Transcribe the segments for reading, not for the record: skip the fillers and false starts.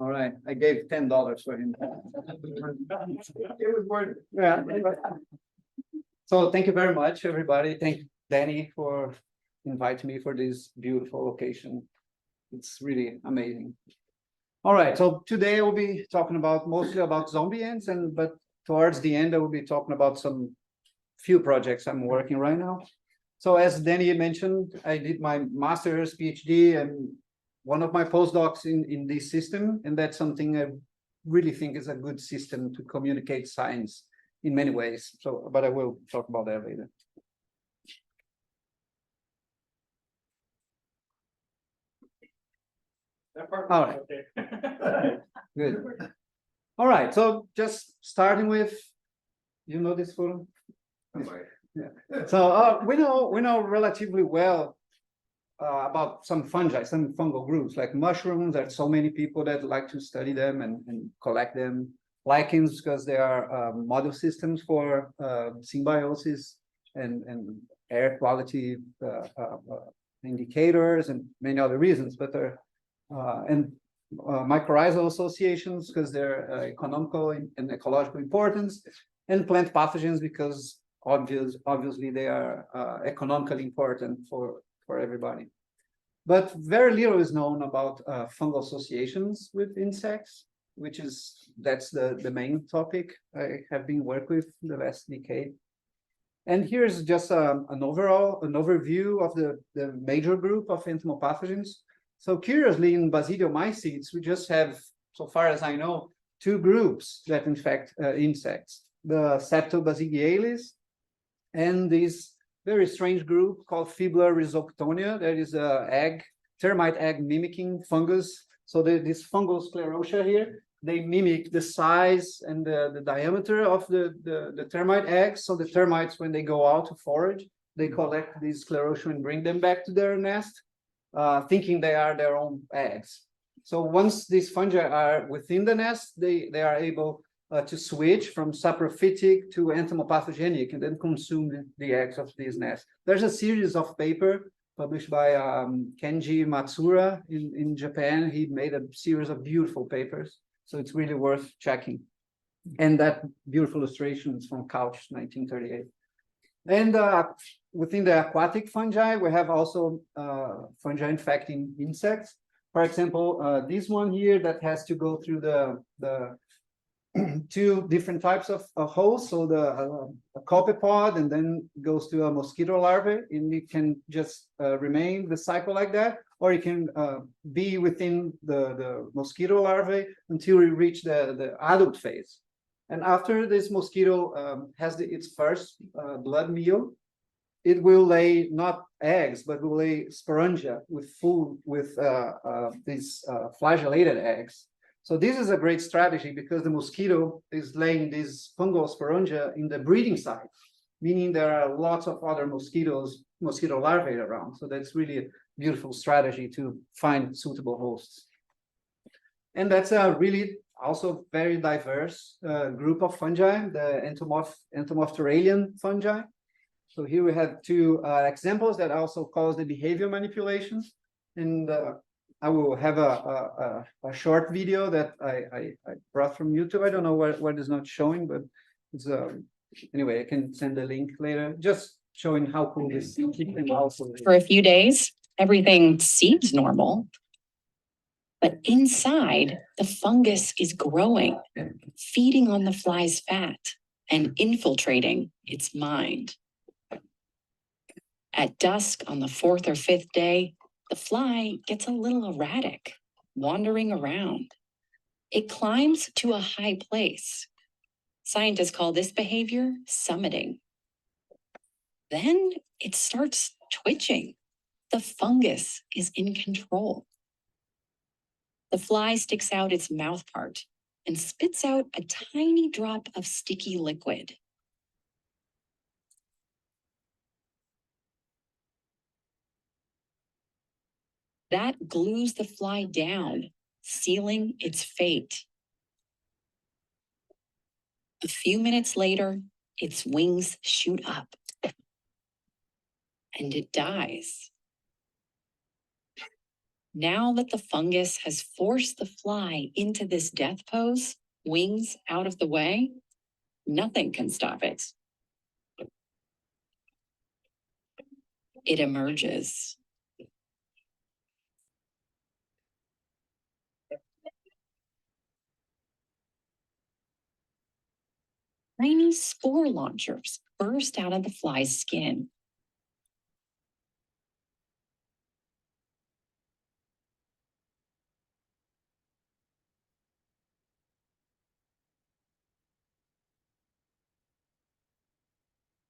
All right, I gave $10 for him. It was worth it. Yeah. So thank you very much, everybody. Thank Danny for inviting me for this beautiful location. It's really amazing. All right, so today I will be talking about mostly about zombie ants, but towards the end I will be talking about some few projects I'm working right now. So as Danny mentioned, I did my master's, PhD, and one of my postdocs in this system, and that's something I really think is a good system to communicate science in many ways. So, but I will talk about that later. All right. Good. All right. So just starting with, you know this photo? Yeah. So we know relatively well about some fungi, some fungal groups like mushrooms. There's so many people that like to study them and collect them. Lichens, because they are model systems for symbiosis and air quality indicators and many other reasons. But they're mycorrhizal associations because they're economical and ecological importance, and plant pathogens because obviously they are economically important for everybody. But very little is known about fungal associations with insects, that's the main topic I have been working with the last decade. And here's just an overview of the major group of entomopathogens. So curiously, in basidiomycetes, we just have, so far as I know, two groups that infect insects: the Septobasidiales and this very strange group called Fibula rhizoctonia. That is a termite egg mimicking fungus. So this fungal sclerotia here, they mimic the size and the diameter of the termite eggs. So the termites, when they go out to forage, they collect these sclerotia and bring them back to their nest, thinking they are their own eggs. So once these fungi are within the nest, they are able to switch from saprophytic to entomopathogenic and then consume the eggs of these nests. There's a series of papers published by Kenji Matsura in Japan. He made a series of beautiful papers. So it's really worth checking. And that beautiful illustration is from Couch, 1938. And within the aquatic fungi, we have also fungi infecting insects. For example, this one here that has to go through the two different types of hosts. So a copepod, and then goes to a mosquito larvae, and it can just remain the cycle like that, or it can be within the mosquito larvae until we reach the adult phase. And after this mosquito has its first blood meal, it will lay not eggs, but will lay sporangia with these flagellated eggs. So this is a great strategy because the mosquito is laying these fungal sporangia in the breeding site, meaning there are lots of other mosquito larvae around. So that's really a beautiful strategy to find suitable hosts. And that's a really also very diverse group of fungi, the entomophthalmian fungi. So here we have two examples that also cause the behavior manipulations. And I will have a short video that I brought from YouTube. I don't know what is not showing, but it's anyway, I can send the link later, just showing how cool this keep them also. For a few days, everything seems normal, but inside, the fungus is growing, feeding on the fly's fat and infiltrating its mind. At dusk on the fourth or fifth day, the fly gets a little erratic, wandering around. It climbs to a high place. Scientists call this behavior summiting. Then it starts twitching. The fungus is in control. The fly sticks out its mouth part and spits out a tiny drop of sticky liquid. That glues the fly down, sealing its fate. A few minutes later, its wings shoot up, and it dies. Now that the fungus has forced the fly into this death pose, wings out of the way, nothing can stop it. It emerges. Tiny spore launchers burst out of the fly's skin.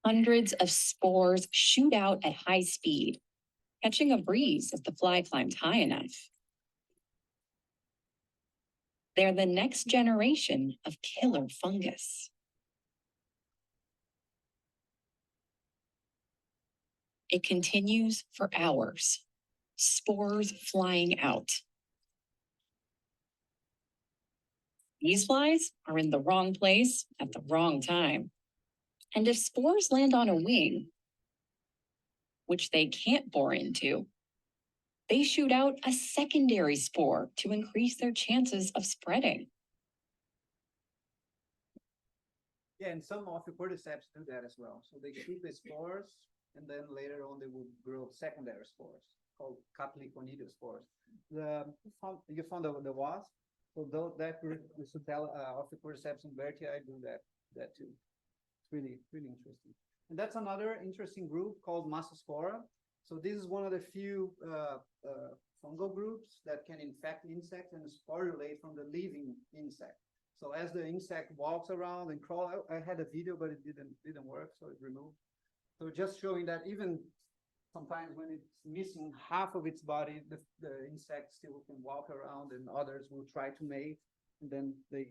Hundreds of spores shoot out at high speed, catching a breeze if the fly climbs high enough. They're the next generation of killer fungus. It continues for hours, spores flying out. These flies are in the wrong place at the wrong time. And if spores land on a wing, which they can't bore into, they shoot out a secondary spore to increase their chances of spreading. Yeah, and some Ophiocordyceps do that as well. So they shoot the spores, and then later on they will grow secondary spores called capliconidia spores. You found the wasp. So that group, the Ophiocordyceps invertii, do that too. It's really interesting. And that's another interesting group called Massospora. So this is one of the few fungal groups that can infect insects and sporulate from the living insect. So as the insect walks around and crawls, I had a video, but it didn't work, so it removed. So just showing that even sometimes when it's missing half of its body, the insect still can walk around, and others will try to mate, and then they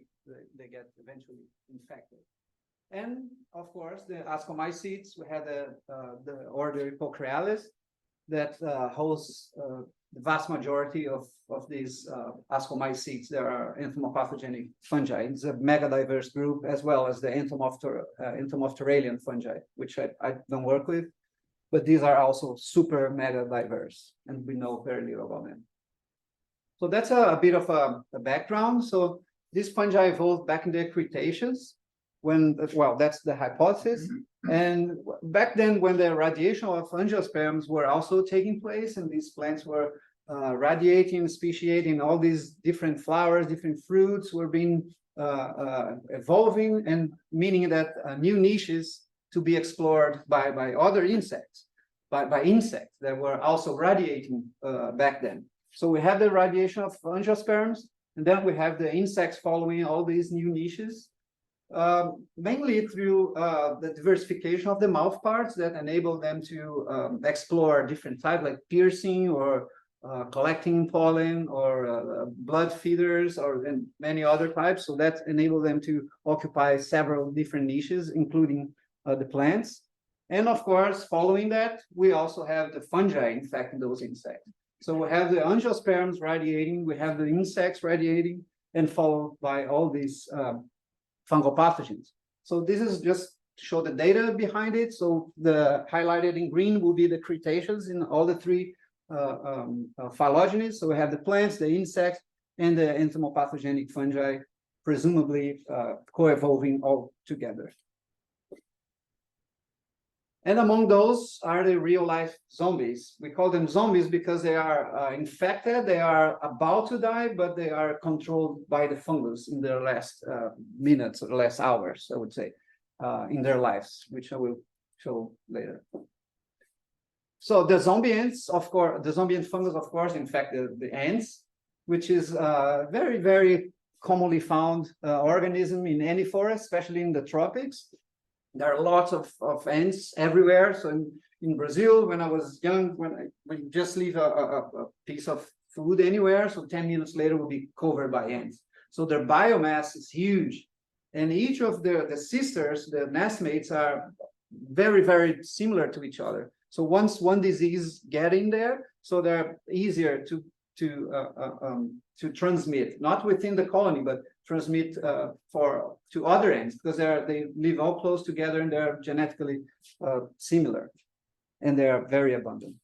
get eventually infected. And of course, the ascomycetes, we had the order Hypocreales that hosts the vast majority of these ascomycetes. There are entomopathogenic fungi. It's a mega diverse group, as well as the entomopteralian fungi, which I don't work with, but these are also super mega diverse, and we know very little about them. So that's a bit of a background. So these fungi evolved back in the Cretaceous, that's the hypothesis. And back then, when the radiation of angiosperms were also taking place, and these plants were radiating, speciating, all these different flowers, different fruits were being evolving, and meaning that new niches to be explored by other insects, by insects that were also radiating back then. So we have the radiation of angiosperms, and then we have the insects following all these new niches. Mainly through the diversification of the mouth parts that enable them to explore different types, like piercing or collecting pollen or blood feeders and many other types. So that enabled them to occupy several different niches, including the plants. And of course, following that, we also have the fungi infecting those insects. So we have the angiosperms radiating, we have the insects radiating, and followed by all these fungal pathogens. So this is just to show the data behind it. So the highlighted in green will be the Cretaceous in all the three phylogenies. So we have the plants, the insects, and the entomopathogenic fungi, presumably co-evolving all together. And among those are the real-life zombies. We call them zombies because they are infected, they are about to die, but they are controlled by the fungus in their last minutes or last hours, I would say, in their lives, which I will show later. So the zombie ants, of course, the zombie ant fungus, of course, infect the ants, which is very, very commonly found organism in any forest, especially in the tropics. There are lots of ants everywhere. So in Brazil, when I was young, when you just leave a piece of food anywhere, so 10 minutes later will be covered by ants. So their biomass is huge. And each of the sisters, the nestmates, are very, very similar to each other. So once one disease get in there, so they're easier to transmit, not within the colony, but transmit to other ants, because they live all close together and they're genetically similar, and they are very abundant.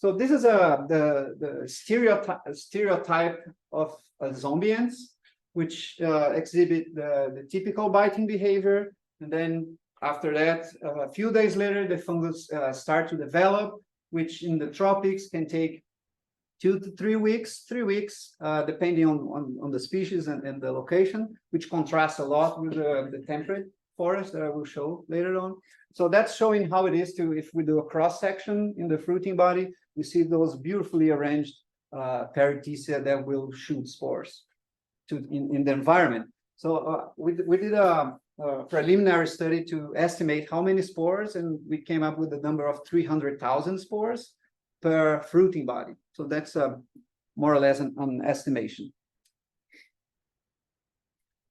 So this is the stereotype of zombie ants, which exhibit the typical biting behavior. And then after that, a few days later, the fungus start to develop, which in the tropics can take 2 to 3 weeks, depending on the species and the location, which contrasts a lot with the temperate forest that I will show later on. So that's showing how it is to, if we do a cross section in the fruiting body, we see those beautifully arranged perithecia that will shoot spores in the environment. So we did a preliminary study to estimate how many spores, and we came up with a number of 300,000 spores per fruiting body. So that's more or less an estimation.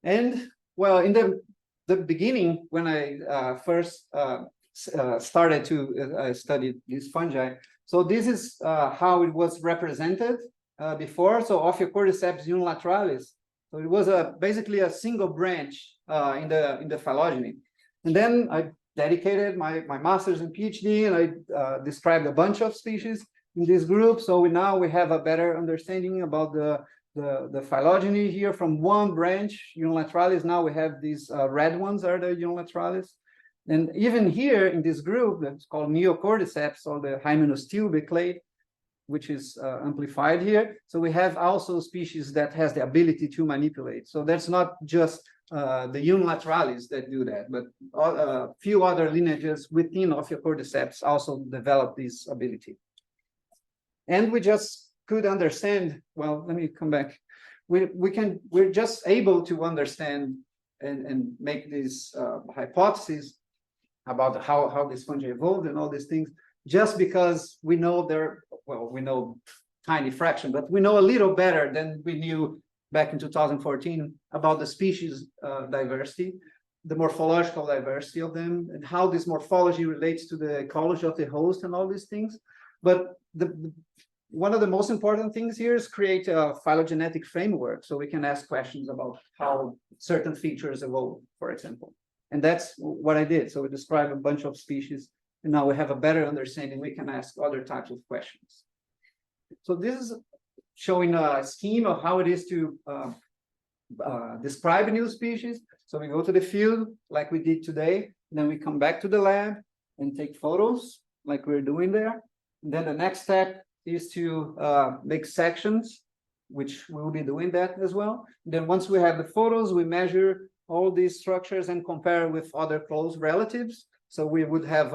And well, in the beginning, when I first started to study these fungi, so this is how it was represented before. So Ophiocordyceps unilateralis. So it was basically a single branch in the phylogeny. And then I dedicated my master's and PhD, and I described a bunch of species in this group. So now we have a better understanding about the phylogeny here from one branch, unilateralis. Now we have these red ones are the unilateralis. And even here in this group that's called Neocordyceps, or the Hymenostyle clade, which is amplified here. So we have also species that has the ability to manipulate. So that's not just the unilateralis that do that, but a few other lineages within Ophiocordyceps also develop this ability. And we just could understand, well, let me come back. We're just able to understand and make these hypotheses about how this fungi evolved and all these things, just because we know we know tiny fraction, but we know a little better than we knew back in 2014 about the species diversity, the morphological diversity of them, and how this morphology relates to the ecology of the host and all these things. But one of the most important things here is create a phylogenetic framework, so we can ask questions about how certain features evolve, for example. And that's what I did. So we describe a bunch of species, and now we have a better understanding. We can ask other types of questions. So this is showing a scheme of how it is to describe a new species. So we go to the field like we did today, then we come back to the lab and take photos like we're doing there. And then the next step is to make sections, which we will be doing that as well. Then once we have the photos, we measure all these structures and compare with other close relatives. So we would have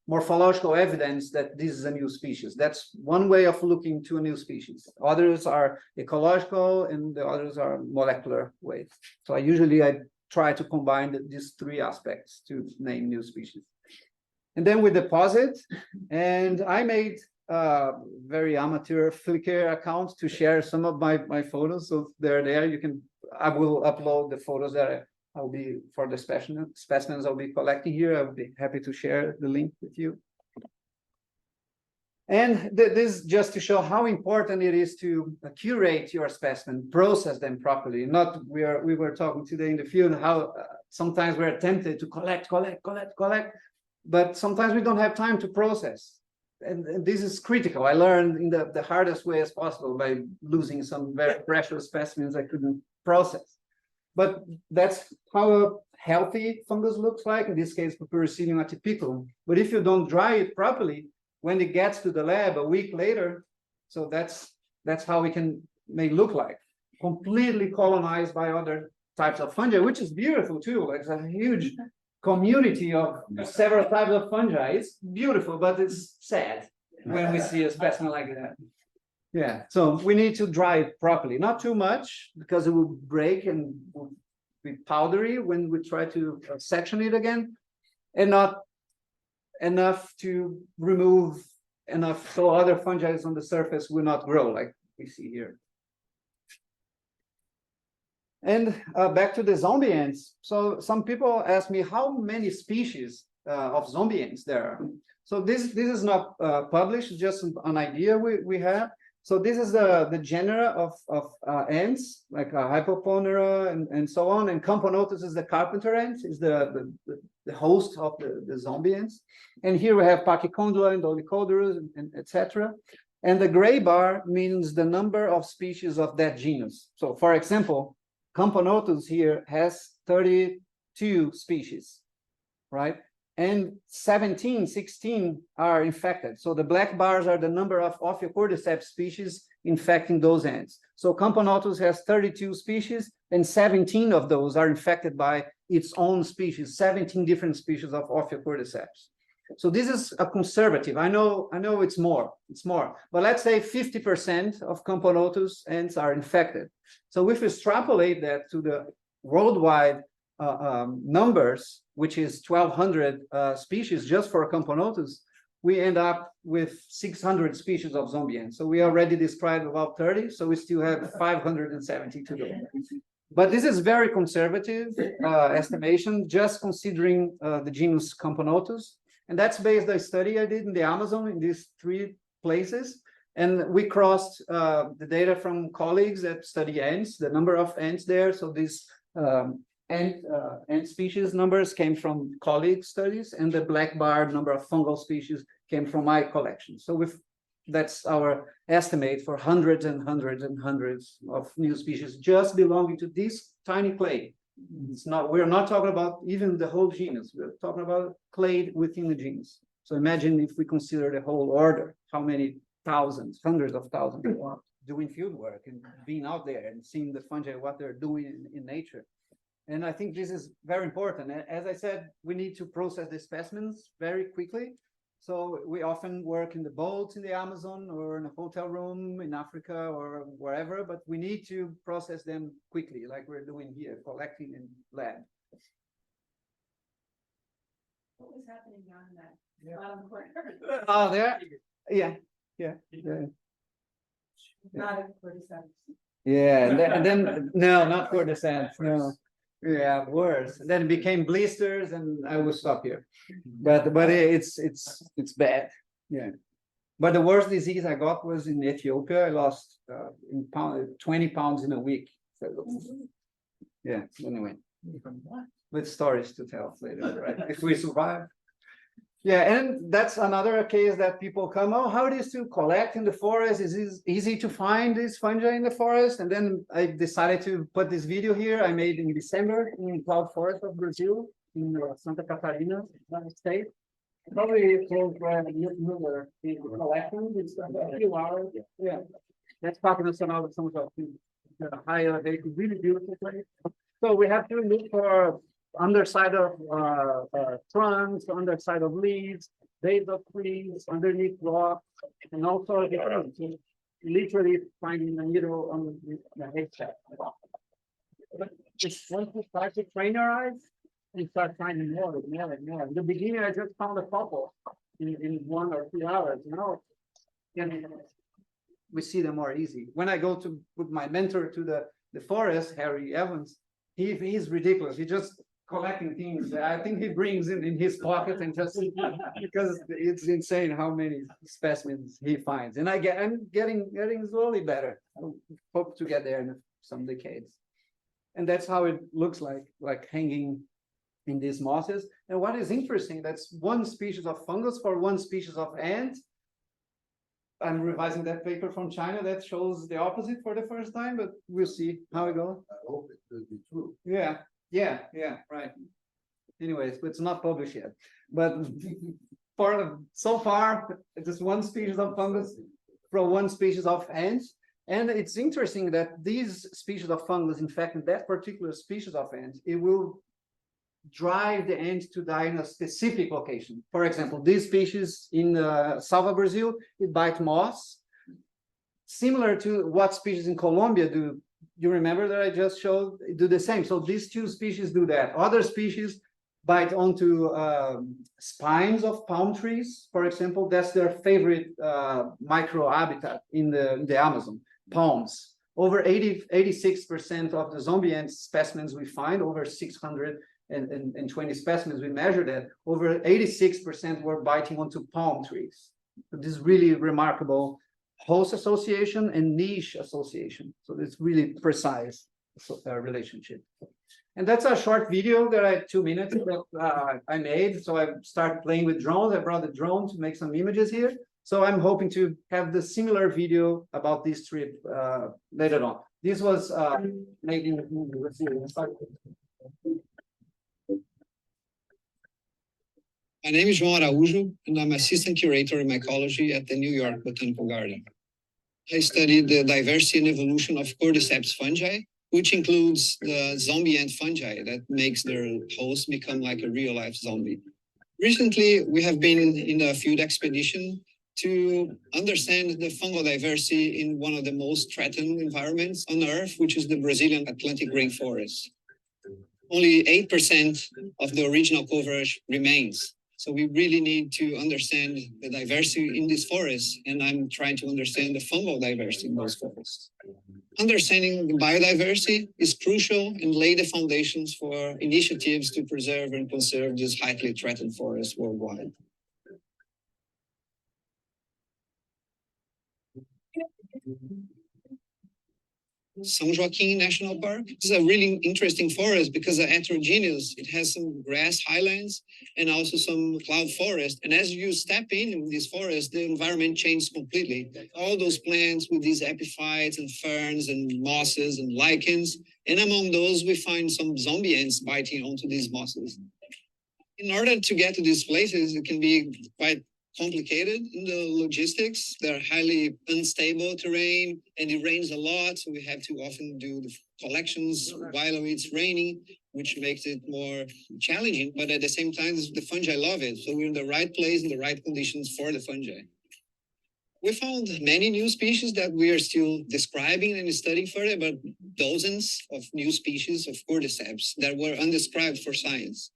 morphological evidence that this is a new species. That's one way of looking to a new species. Others are ecological and the others are molecular ways. So I try to combine these three aspects to name new species. And then we deposit, and I made a very amateur Flickr account to share some of my photos. So they're there. I will upload the photos that I'll be for the specimens I'll be collecting here. I'll be happy to share the link with you. And this just to show how important it is to curate your specimen, process them properly. We were talking today in the field how sometimes we're tempted to collect, but sometimes we don't have time to process. And this is critical. I learned in the hardest way as possible by losing some very precious specimens I couldn't process. But that's how a healthy fungus looks like, in this case, Pupuricinium atypicum. But if you don't dry it properly, when it gets to the lab a week later, so that's how it may look like, completely colonized by other types of fungi, which is beautiful too. It's a huge community of several types of fungi. It's beautiful, but it's sad when we see a specimen like that. Yeah, so we need to dry it properly, not too much because it will break and will be powdery when we try to section it again, and not enough to remove enough so other fungi on the surface will not grow like we see here. And back to the zombie ants. So some people ask me how many species of zombie ants there are. So this is not published, just an idea we have. So this is the genera of ants, like Hypoponera and so on. And Camponotus is the carpenter ant, is the the host of the zombie ants. And here we have Pachychondria and Dolichodorus and etc. And the gray bar means the number of species of that genus. So for example, Camponotus here has 32 species, right? And 16 are infected. So the black bars are the number of Ophiocordyceps species infecting those ants. So Camponotus has 32 species, and 17 of those are infected by its own species, 17 different species of Ophiocordyceps. So this is a conservative. I know it's more, but let's say 50% of Camponotus ants are infected. So if we extrapolate that to the worldwide numbers, which is 1,200 species just for Camponotus, we end up with 600 species of zombie ants. So we already described about 30, so we still have 570 to go. But this is very conservative estimation, just considering the genus Camponotus. And that's based on a study I did in the Amazon in these 3 places. And we crossed the data from colleagues that study ants, the number of ants there. So these ant species numbers came from colleague studies, and the black bar number of fungal species came from my collection. So that's our estimate for hundreds and hundreds and hundreds of new species just belonging to this tiny clade. It's not, we're not talking about even the whole genus, we're talking about clade within the genus. So imagine if we consider the whole order, how many thousands, hundreds of thousands are doing field work and being out there and seeing the fungi, what they're doing in nature. And I think this is very important. As I said, we need to process the specimens very quickly. So we often work in the boats in the Amazon or in a hotel room in Africa or wherever, but we need to process them quickly, like we're doing here, collecting in lab. What was happening on that bottom corner? Oh, there? Yeah. Not a cordyceps. Yeah, and then no, not cordyceps, no. Yeah, worse. And then it became blisters, and I will stop here. But it's bad. Yeah. But the worst disease I got was in Ethiopia. I lost 20 pounds in a week. So, yeah. Anyway, with stories to tell later, right? If we survive. Yeah, and that's another case that people come, oh, how it is to collect in the forest? Is it easy to find these fungi in the forest? And then I decided to put this video here I made in December in Cloud Forest of Brazil, in Santa Catarina, state. Probably close where Newman is collecting. It's a few hours. Yeah, that's Parque Nacional de São Joaquim. High elevated, really beautiful place. So we have to look for underside of trunks, underside of leaves, base of trees, underneath rocks, and also literally finding the needle on the haystack. But once you start to train your eyes, you start finding more and more and more. In the beginning, I just found a couple in 1 or 2 hours. Now, we see them more easy. When I go to put my mentor to the forest, Harry Evans, he's ridiculous. He just collecting things. I think he brings in his pocket and just because it's insane how many specimens he finds. And I'm getting slowly better. I hope to get there in some decades. And that's how it looks like hanging in these mosses. And what is interesting, that's one species of fungus for one species of ant. I'm revising that paper from China that shows the opposite for the first time, but we'll see how it goes. I hope it will be true. Yeah, right. Anyways, it's not published yet. But so far, just one species of fungus from one species of ants. And it's interesting that these species of fungus, in fact, in that particular species of ants, it will drive the ant to die in a specific location. For example, this species in Salva, Brazil, it bites moss, similar to what species in Colombia do. You remember that I just showed, do the same. So these two species do that. Other species bite onto spines of palm trees, for example. That's their favorite micro habitat in the Amazon, palms. Over 86% of the zombie ant specimens we find, over 620 specimens we measured at, over 86% were biting onto palm trees. So this is really remarkable host association and niche association. So it's really precise relationship. And that's a short video that I 2 minutes that I made. So I started playing with drones. I brought the drone to make some images here. So I'm hoping to have the similar video about this trip later on. This was made in, let's see, My name is Joao Araujo, and I'm Assistant Curator of Mycology at the New York Botanical Garden. I studied the diversity and evolution of cordyceps fungi, which includes the zombie ant fungi that makes their host become like a real-life zombie. Recently, we have been in a field expedition to understand the fungal diversity in one of the most threatened environments on Earth, which is the Brazilian Atlantic rainforest. Only 8% of the original coverage remains. So we really need to understand the diversity in these forests, and I'm trying to understand the fungal diversity in those forests. Understanding the biodiversity is crucial and lay the foundations for initiatives to preserve and conserve these highly threatened forests worldwide. São Joaquim National Park is a really interesting forest because it's heterogeneous. It has some grass highlands and also some cloud forest. And as you step in this forest, the environment changes completely. All those plants with these epiphytes and ferns and mosses and lichens. And among those, we find some zombie ants biting onto these mosses. In order to get to these places, it can be quite complicated in the logistics. They're highly unstable terrain and it rains a lot. So we have to often do the collections while it's raining, which makes it more challenging. But at the same time, the fungi love it. So we're in the right place, in the right conditions for the fungi. We found many new species that we are still describing and studying further, but dozens of new species of cordyceps that were undescribed for science.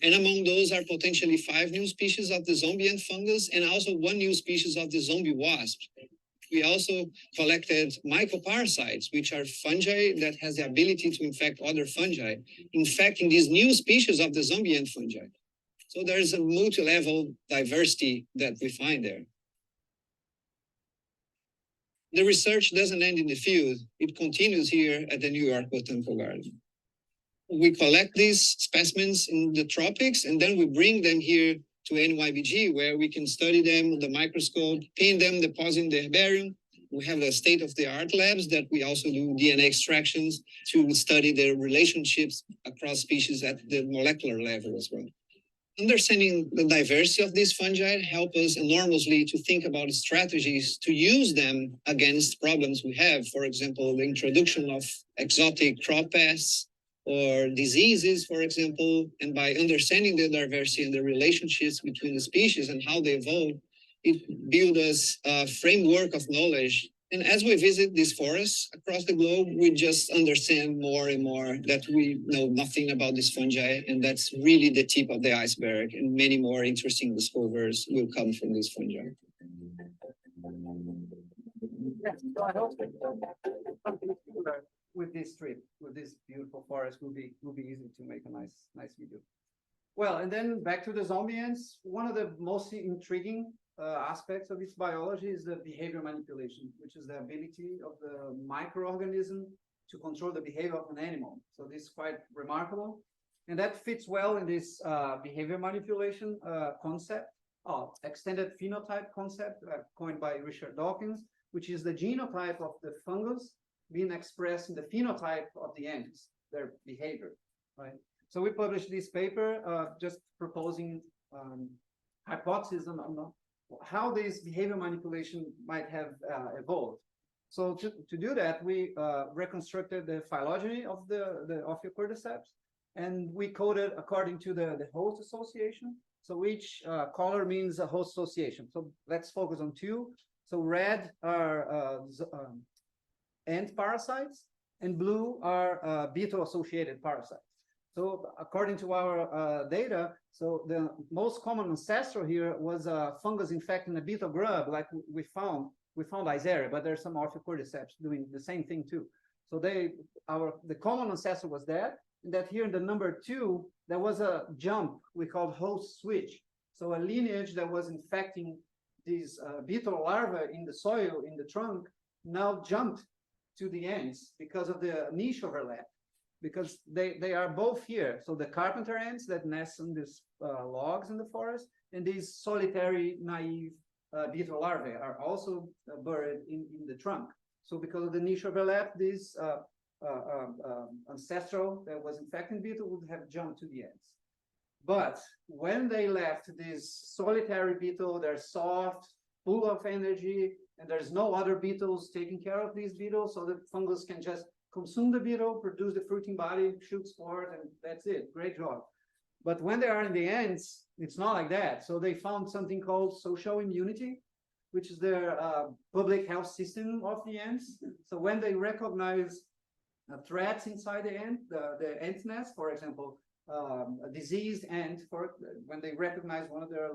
And among those are potentially 5 new species of the zombie ant fungus and also 1 new species of the zombie wasp. We also collected mycoparasites, which are fungi that has the ability to infect other fungi, infecting these new species of the zombie ant fungi. So there's a multi-level diversity that we find there. The research doesn't end in the field. It continues here at the New York Botanical Garden. We collect these specimens in the tropics, and then we bring them here to NYBG, where we can study them with the microscope, pin them, deposit the herbarium. We have the state-of-the-art labs that we also do DNA extractions to study the relationships across species at the molecular level as well. Understanding the diversity of these fungi help us enormously to think about strategies to use them against problems we have. For example, the introduction of exotic crop pests, or diseases, for example, and by understanding the diversity and the relationships between the species and how they evolve, it builds us a framework of knowledge. And as we visit these forests across the globe, we just understand more and more that we know nothing about these fungi, and that's really the tip of the iceberg, and many more interesting discoveries will come from these fungi. With this trip, with this beautiful forest, will be easy to make a nice video. Well, and then back to the zombie ants. One of the most intriguing aspects of its biology is the behavior manipulation, which is the ability of the microorganism to control the behavior of an animal. So this is quite remarkable, and that fits well in this behavior manipulation concept, extended phenotype concept coined by Richard Dawkins, which is the genotype of the fungus being expressed in the phenotype of the ants, their behavior, right? So we published this paper just proposing hypotheses on how this behavior manipulation might have evolved. So to do that, we reconstructed the phylogeny of the Ophiocordyceps, and we coded according to the host association. So each color means a host association. So let's focus on 2. So red are ant parasites, and blue are beetle-associated parasites. So according to our data, so the most common ancestor here was a fungus infecting a beetle grub, like we found Isaria, but there's some Ophiocordyceps doing the same thing too. So the common ancestor was that, and that here in the number 2, there was a jump we called host switch. So a lineage that was infecting these beetle larvae in the soil, in the trunk, now jumped to the ants because of the niche overlap. because they are both here. So the carpenter ants that nest on these logs in the forest, and these solitary naive beetle larvae are also buried in the trunk. So because of the niche overlap, this ancestral that was infecting beetle would have jumped to the ants. But when they left this solitary beetle, they're soft, full of energy, and there's no other beetles taking care of these beetles, so the fungus can just consume the beetle, produce the fruiting body, shoot spores, and that's it. Great job. But when they are in the ants, it's not like that. So they found something called social immunity, which is their public health system of the ants. So when they recognize threats inside the ant nest, for example, a diseased ant, when they recognize one of their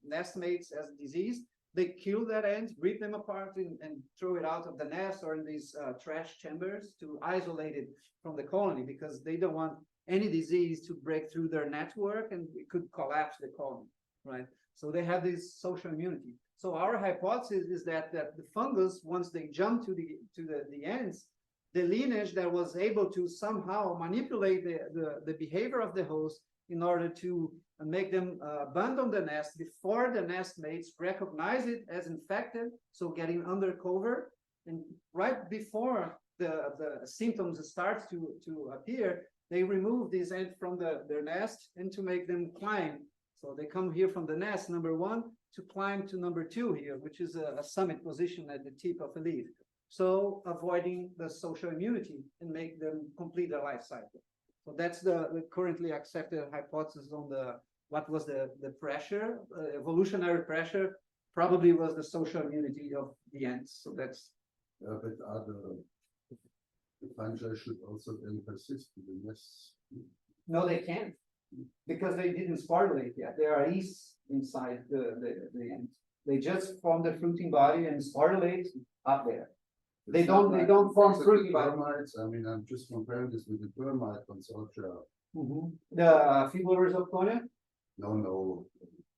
nest mates as diseased, they kill that ant, rip them apart, and throw it out of the nest or in these trash chambers to isolate it from the colony, because they don't want any disease to break through their network and it could collapse the colony, right? So they have this social immunity. So our hypothesis is that the fungus, once they jump to the ants, the lineage that was able to somehow manipulate the behavior of the host in order to make them abandon the nest before the nest mates recognize it as infected, so getting under cover, and right before the symptoms start to appear, they remove these ants from their nest and to make them climb. So they come here from the nest, number one, to climb to number two here, which is a summit position at the tip of a leaf. So avoiding the social immunity and make them complete their life cycle. So that's the currently accepted hypothesis on what was the pressure, evolutionary pressure, probably was the social immunity of the ants. So that's. But the fungi should also then persist in the nests. No, they can't, because they didn't sporulate yet. There are yeasts inside the ants. They just form the fruiting body and sporulate up there. They don't form fruiting body. Termites. I mean, I'm just comparing this with the termite consortia. The fibulars of Konya, No.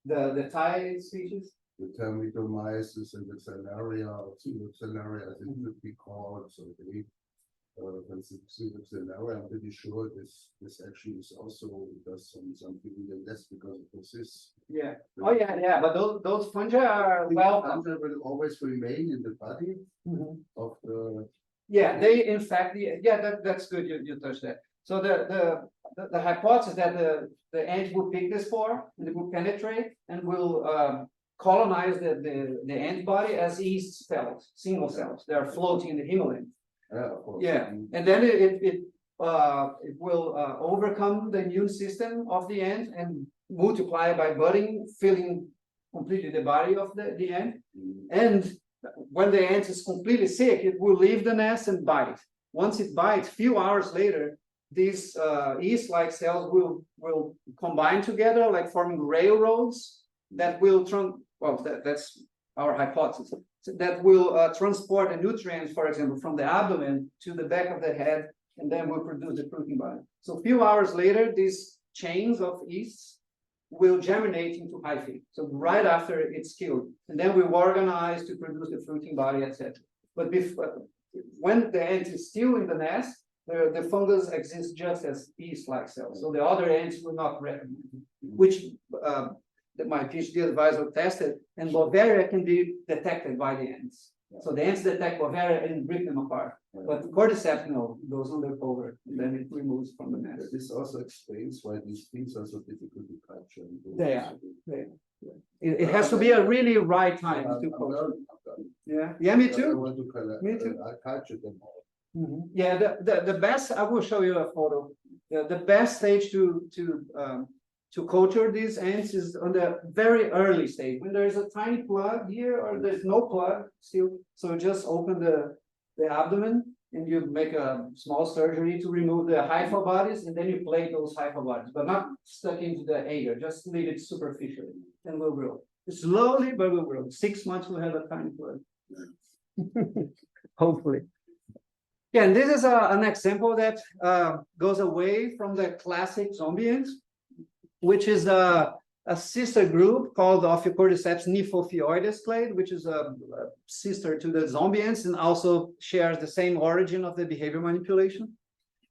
the Thai species. The termitomyces and the Cellaria, or Cellaria, I think it would be called. So they, Cellaria, I'm pretty sure this actually is also does something in the nest because it persists. Yeah. Oh yeah. But those fungi are Fungi will always remain in the body of the. Yeah, they in fact, that's good. You touched that. So the hypothesis that the ant will pick the spore and it will penetrate and will colonize the ant body as yeast cells, single cells. They are floating in the Himalayan. Yeah, of course. Yeah, and then it will overcome the immune system of the ant and multiply by budding, filling completely the body of the ant. And when the ant is completely sick, it will leave the nest and bite. Once it bites, few hours later, these yeast-like cells will combine together, like forming railroads that will that's our hypothesis. That will transport the nutrients, for example, from the abdomen to the back of the head, and then will produce the fruiting body. So a few hours later, these chains of yeasts will germinate into hyphae. So right after it's killed, and then we organize to produce the fruiting body, etc. But when the ant is still in the nest, the fungus exists just as yeast-like cells. So the other ants will not recognize, which my PhD advisor tested, and Bovaria can be detected by the ants. So the ants detect Bovaria and rip them apart. But cordyceps, no, goes under cover, and then it removes from the nest. This also explains why these things are so difficult to capture. They are. It has to be a really right time to culture. Yeah, me too. I want to Me too. I captured them all. Yeah, the best, I will show you a photo. The best stage to culture these ants is on the very early stage, when there is a tiny plug here or there's no plug still. So just open the abdomen and you make a small surgery to remove the hypha bodies, and then you plate those hypha bodies, but not stuck into the agar, just leave it superficially and will grow. Slowly, but will grow. 6 months we'll have a tiny plug. Hopefully. Yeah, and this is an example that goes away from the classic zombie ants, which is a sister group called Ophiocordyceps nymphophioides clade, which is a sister to the zombie ants and also shares the same origin of the behavior manipulation.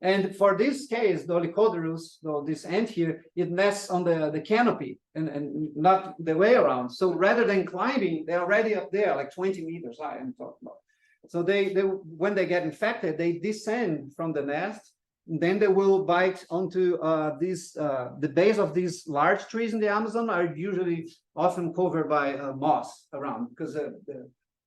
And for this case, the Olicoderus, though this ant here, it nests on the canopy and not the way around. So rather than climbing, they're already up there, like 20 meters high, I'm talking about. So they when they get infected, they descend from the nest, and then they will bite onto the base of these large trees in the Amazon are usually often covered by moss around, because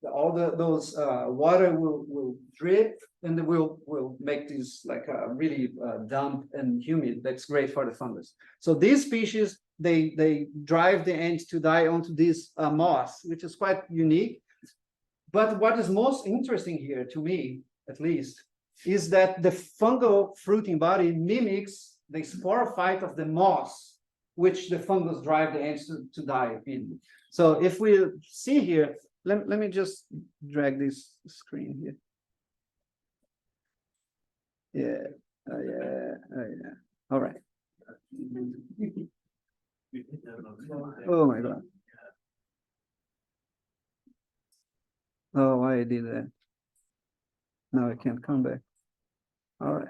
those water will drip, and it will make this like really damp and humid. That's great for the fungus. So these species, they drive the ants to die onto this moss, which is quite unique. But what is most interesting here, to me at least, is that the fungal fruiting body mimics the sporophyte of the moss, which the fungus drive the ants to die in. So if we see here, let me just drag this screen here. Yeah. All right. Oh my God. Oh, why I did that? Now I can't come back. All right.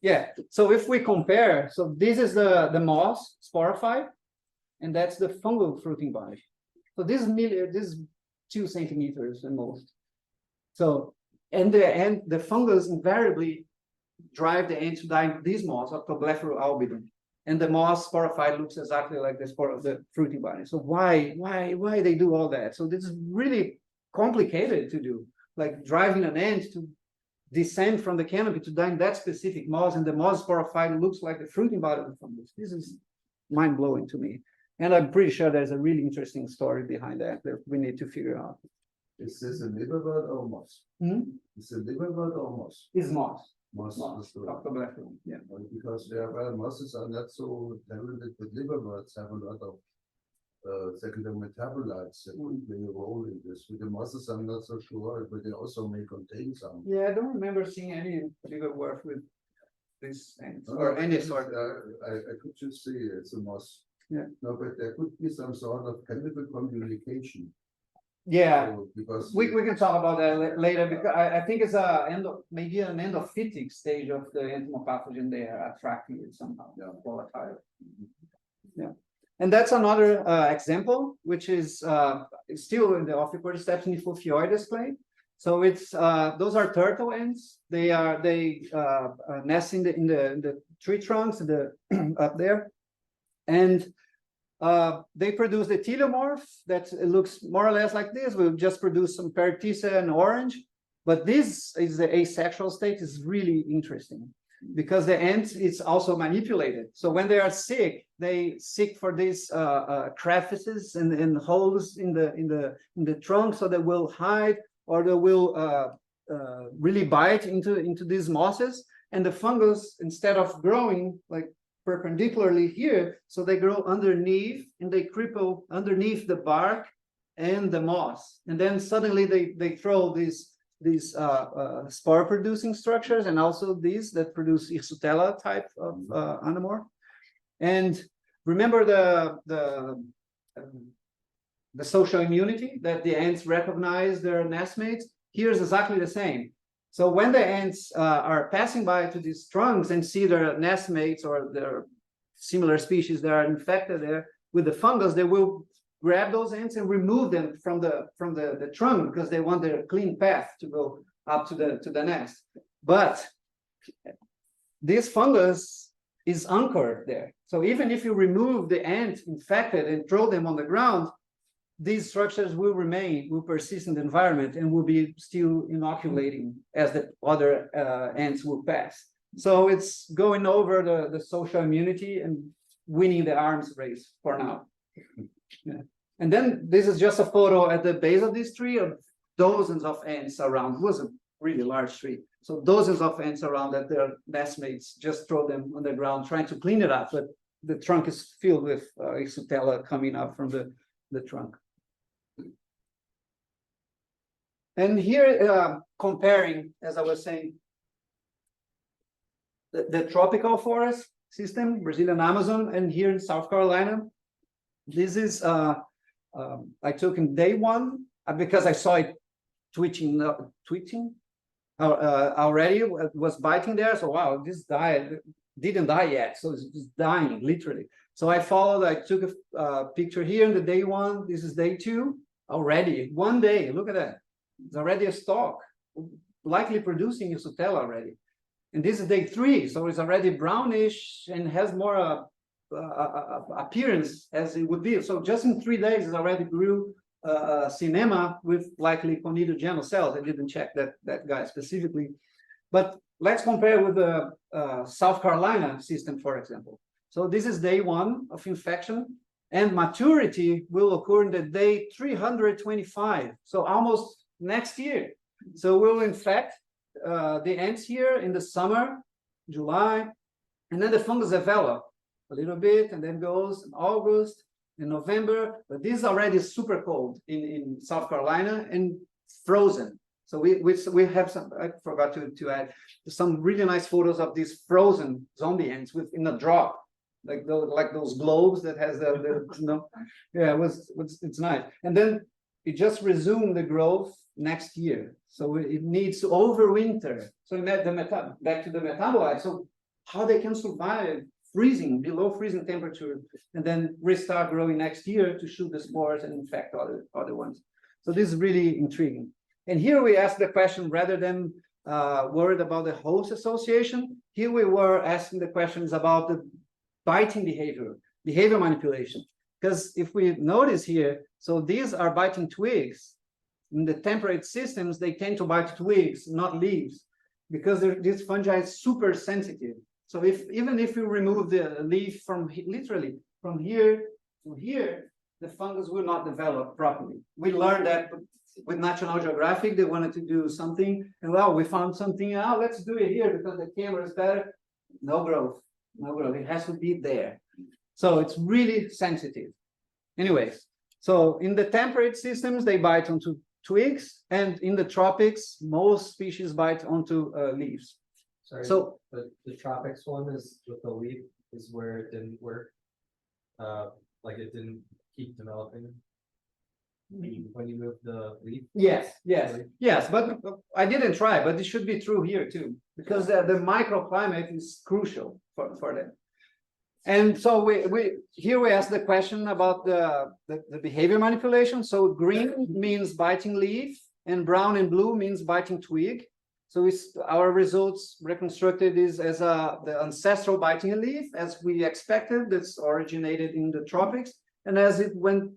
Yeah, so if we compare, so this is the moss sporophyte, and that's the fungal fruiting body. So this is 2 centimeters at most. So and the fungus invariably drive the ant to die in this moss, Octoblepharum albidum. And the moss sporophyte looks exactly like the spore of the fruiting body. So why they do all that? So this is really complicated to do, like driving an ant to descend from the canopy to die in that specific moss, and the moss sporophyte looks like the fruiting body of the fungus. This is mind-blowing to me. And I'm pretty sure there's a really interesting story behind that we need to figure out. Is this a liverwort or moss? Is it liverwort or moss? It's moss. Moss. Octoblepharum, yeah. Because mosses are not so talented, but liverworts have a lot of secondary metabolites that would play a role in this. With the mosses, I'm not so sure, but they also may contain some. Yeah, I don't remember seeing any liverwort with this ants or any sort. I could just see it's a moss. Yeah. No, but there could be some sort of chemical communication. Yeah, So, because we can talk about that later, because I think it's maybe an endophytic stage of the entomopathogen. They are attracting it somehow. Yeah. Volatile. Yeah, and that's another example, which is still in the Ophiocordyceps nymphophoides clade. So it's those are turtle ants. They nest in the tree trunks, up there, and they produce the telomorph that looks more or less like this. We'll just produce some perithecia and orange, but this is the asexual state. Is really interesting because the ant is also manipulated. So when they are sick, they seek for these crevices and holes in the trunk, so they will hide, or they will really bite into these mosses, and the fungus, instead of growing like perpendicularly here, so they grow underneath, and they cripple underneath the bark and the moss, and then suddenly they throw these spore producing structures, and also these that produce Irsutella type of anomorph. And remember the social immunity that the ants recognize their nestmates. Here's exactly the same. So when the ants are passing by to these trunks and see their nestmates or their similar species that are infected there with the fungus, they will grab those ants and remove them from the trunk, because they want their clean path to go up to the nest. But this fungus is anchored there. So even if you remove the ant infected and throw them on the ground, these structures will persist in the environment, and will be still inoculating as the other ants will pass. So it's going over the social immunity and winning the arms race for now. Yeah. And then this is just a photo at the base of this tree of dozens of ants around. It was a really large tree. So dozens of ants around that their nestmates just throw them on the ground, trying to clean it up. But the trunk is filled with Irsutella coming up from the trunk. And here, comparing, as I was saying, the tropical forest system, Brazilian Amazon, and here in South Carolina, this is I took in day one because I saw it twitching, already was biting there. So wow, this didn't die yet, so it's just dying literally. So I followed. I took a picture here in the day 1. This is day 2 already. 1 day. Look at that. It's already a stalk, likely producing Isotella already. And this is day 3, so it's already brownish and has more appearance as it would be. So just in 3 days, it already grew cinema with likely conidogenial cells. I didn't check that guy specifically, but let's compare with the South Carolina system, for example. So this is day 1 of infection, and maturity will occur in the day 325. So almost next year. So we'll infect the ants here in the summer, July, and then the fungus develop a little bit, and then goes in August, in November. But this is already super cold in South Carolina and frozen. So we have some. I forgot to add some really nice photos of these frozen zombie ants in a drop, like those globes that has the you know, yeah, it's nice. And then it just resumed the growth next year. So it needs to overwinter. So back to the metabolites. So how they can survive freezing, below freezing temperature, and then restart growing next year to shoot the spores and infect other ones. So this is really intriguing. And here we ask the question, rather than worried about the host association, here we were asking the questions about the biting behavior manipulation. Because if we notice here, so these are biting twigs. In the temperate systems, they tend to bite twigs, not leaves, because this fungi is super sensitive. So even if you remove the leaf from literally from here to here, the fungus will not develop properly. We learned that with National Geographic. They wanted to do something, and well, we found something. Oh, let's do it here because the camera is better. No growth, no growth. It has to be there. So it's really sensitive. Anyways, so in the temperate systems, they bite onto twigs, and in the tropics, most species bite onto leaves. Sorry, So the tropics one is with the leaf is where it didn't work. Like it didn't keep developing when you move the leaf. yes, but I didn't try, but it should be true here too, because the microclimate is crucial for them. And so we ask the question about the behavior manipulation. So green means biting leaf, and brown and blue means biting twig. So our results reconstructed is as the ancestral biting a leaf, as we expected. That's originated in the tropics, and as it went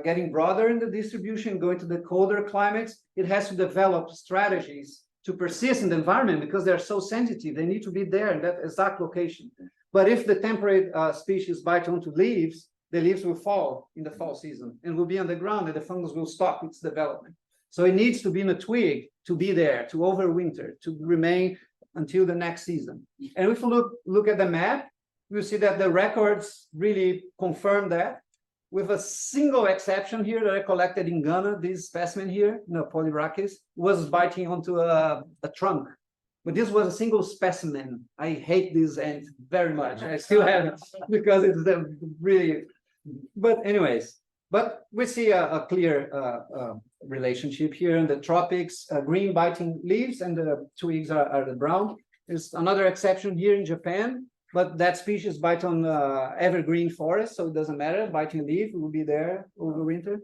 getting broader in the distribution, going to the colder climates, it has to develop strategies to persist in the environment because they're so sensitive. They need to be there in that exact location. But if the temperate species bite onto leaves, the leaves will fall in the fall season and will be on the ground, and the fungus will stop its development. So it needs to be in a twig to be there, to overwinter, to remain until the next season. And if you look at the map, you'll see that the records really confirm that, with a single exception here that I collected in Ghana. This specimen here, Polyrachis, was biting onto a trunk. But this was a single specimen. I hate this ant very much. I still have it because it's really, but anyways, but we see a clear relationship here in the tropics, green biting leaves, and the twigs are the brown. There's another exception here in Japan, but that species bite on evergreen forest, so it doesn't matter. Biting leaf will be there over winter.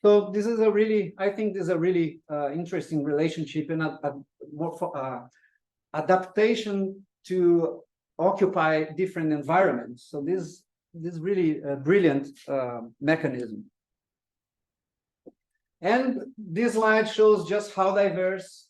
So this is I think this is a really interesting relationship and more adaptation to occupy different environments. So this really brilliant mechanism. And this slide shows just how diverse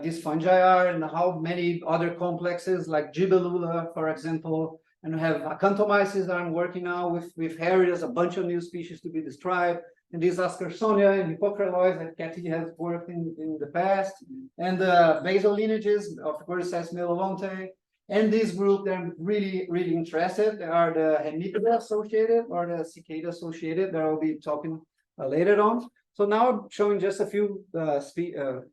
these fungi are and how many other complexes like Gibellula, for example, and we have Acantomyces that I'm working now with Harriers, a bunch of new species to be described. And these Aspersonia and Hypocreales that Katie has worked in the past, and the basal lineages of Cordycipitaceous melolonte. And this group that I'm really interested, they are the Hemiptera associated or the Cicada associated that I'll be talking later on. So now I'm showing just a few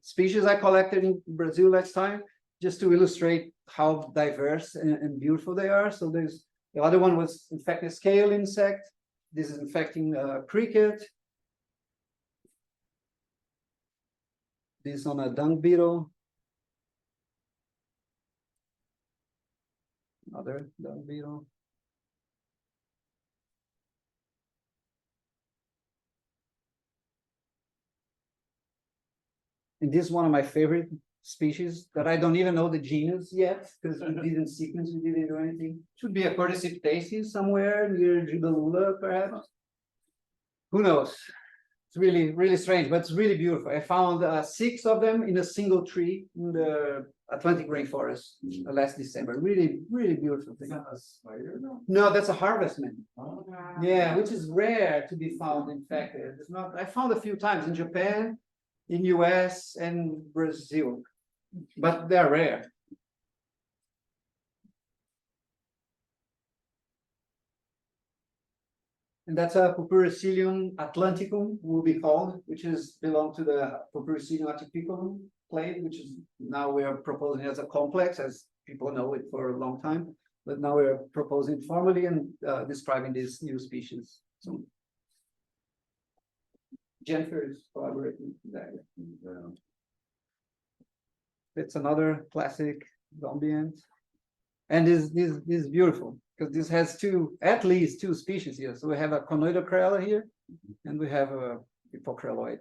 species I collected in Brazil last time, just to illustrate how diverse and beautiful they are. So there's the other one was infected scale insect. This is infecting cricket. This on a dung beetle. Another dung beetle. And this is one of my favorite species that I don't even know the genus yet, because we didn't sequence, we didn't do anything. Should be a cordycipitaceous somewhere near Gibellula, perhaps. Who knows? It's really, really strange, but it's really beautiful. I found 6 of them in a single tree in the Atlantic rainforest last December. Really, really beautiful thing. A spider? No, that's a harvestman. Yeah, which is rare to be found infected. It's not. I found a few times in Japan, in US, and Brazil, but they're rare. And that's a Purpuricillium atlanticum, will be called, which is belong to the Purpuricillium atypicum clade, which is now we are proposing as a complex, as people know it for a long time, but now we're proposing formally and describing this new species. So Jennifer is collaborating with that. It's another classic zombie ant. And this is beautiful because this has at least two species here. So we have a conoidocrella here, and we have a hypocrealoid.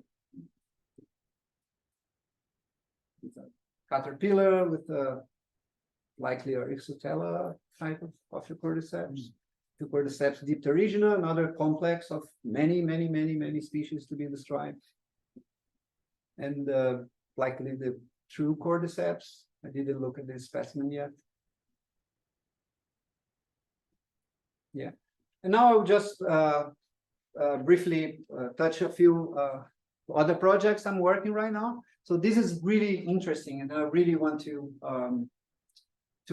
It's a caterpillar with a likely a Ixotella type of Ophiocordyceps. Cordyceps dipterigena, another complex of many species to be described. And likely the true cordyceps. I didn't look at this specimen yet. Yeah, and now I'll just briefly touch a few other projects I'm working right now. So this is really interesting, and I really want to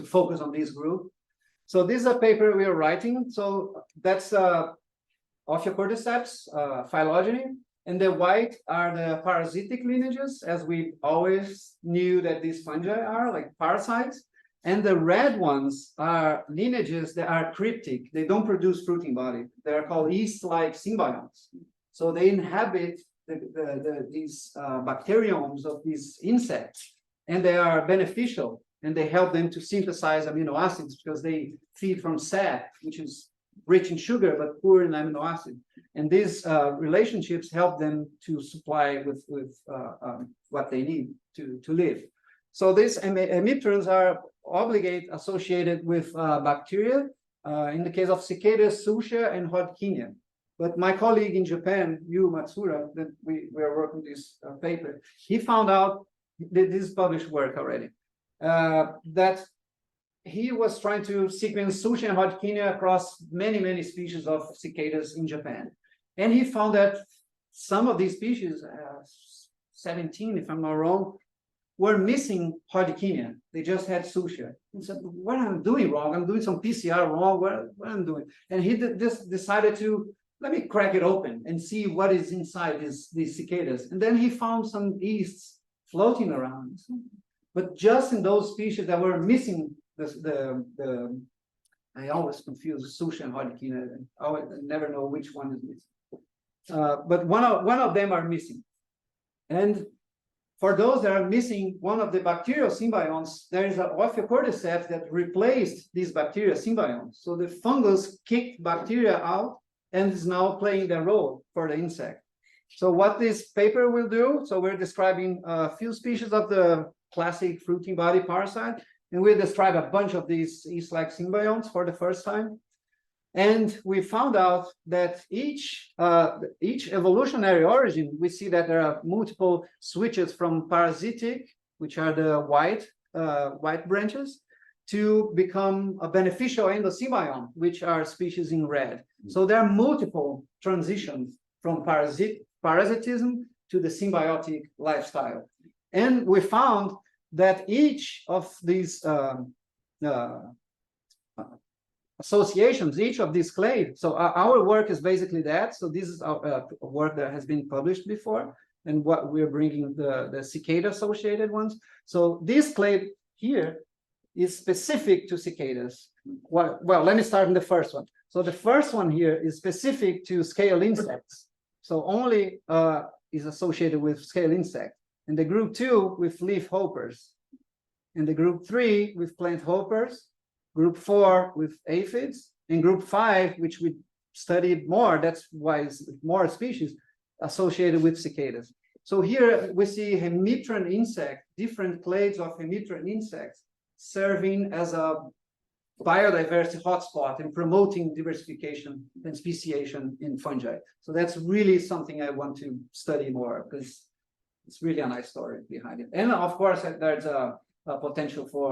focus on this group. So this is a paper we are writing. So that's Ophiocordyceps phylogeny, and the white are the parasitic lineages, as we always knew that these fungi are like parasites. And the red ones are lineages that are cryptic. They don't produce fruiting body. They are called yeast-like symbionts. So they inhabit these bacteriomes of these insects, and they are beneficial. And they help them to synthesize amino acids because they feed from sap, which is rich in sugar but poor in amino acid. And these relationships help them to supply with what they need to live. So these hemipterans are obligate associated with bacteria. In the case of cicadas, Sucia and Hodgkinia. But my colleague in Japan, Yu Matsura, that we are working this paper, he found out that this is published work already. That he was trying to sequence Sucia and Hodgkinia across many species of cicadas in Japan. And he found that some of these species, 17 if I'm not wrong, were missing Hodgkinia. They just had Sucia. He said, what am I doing wrong? I'm doing some PCR wrong. What am I doing? And he just decided to, let me crack it open and see what is inside these cicadas. And then he found some yeasts floating around. But just in those species that were missing I always confuse Sucia and Hodgkinia. I never know which one is missing. But one of them are missing. And for those that are missing one of the bacterial symbionts, there is an Ophiocordyceps that replaced these bacterial symbionts. So the fungus kicked bacteria out and is now playing their role for the insect. So what this paper will do, so we're describing a few species of the classic fruiting body parasite, and we'll describe a bunch of these yeast-like symbionts for the first time. And we found out that each evolutionary origin, we see that there are multiple switches from parasitic, which are the white branches, to become a beneficial endosymbiont, which are species in red. So there are multiple transitions from parasitism to the symbiotic lifestyle. And we found that each of these associations, each of these clades. So our work is basically that. So this is our work that has been published before, and what we're bringing the cicada associated ones. So this clade here is specific to cicadas. Well, let me start in the first one. So the first one here is specific to scale insects. So only is associated with scale insects. In the group 2 with leaf hoppers. In the group 3 with plant hoppers, group 4 with aphids, and group 5, which we studied more, that's why it's more species associated with cicadas. So here we see hemitron insect, different clades of hemitron insects serving as a biodiversity hotspot and promoting diversification and speciation in fungi. So that's really something I want to study more because it's really a nice story behind it. And of course, there's a potential for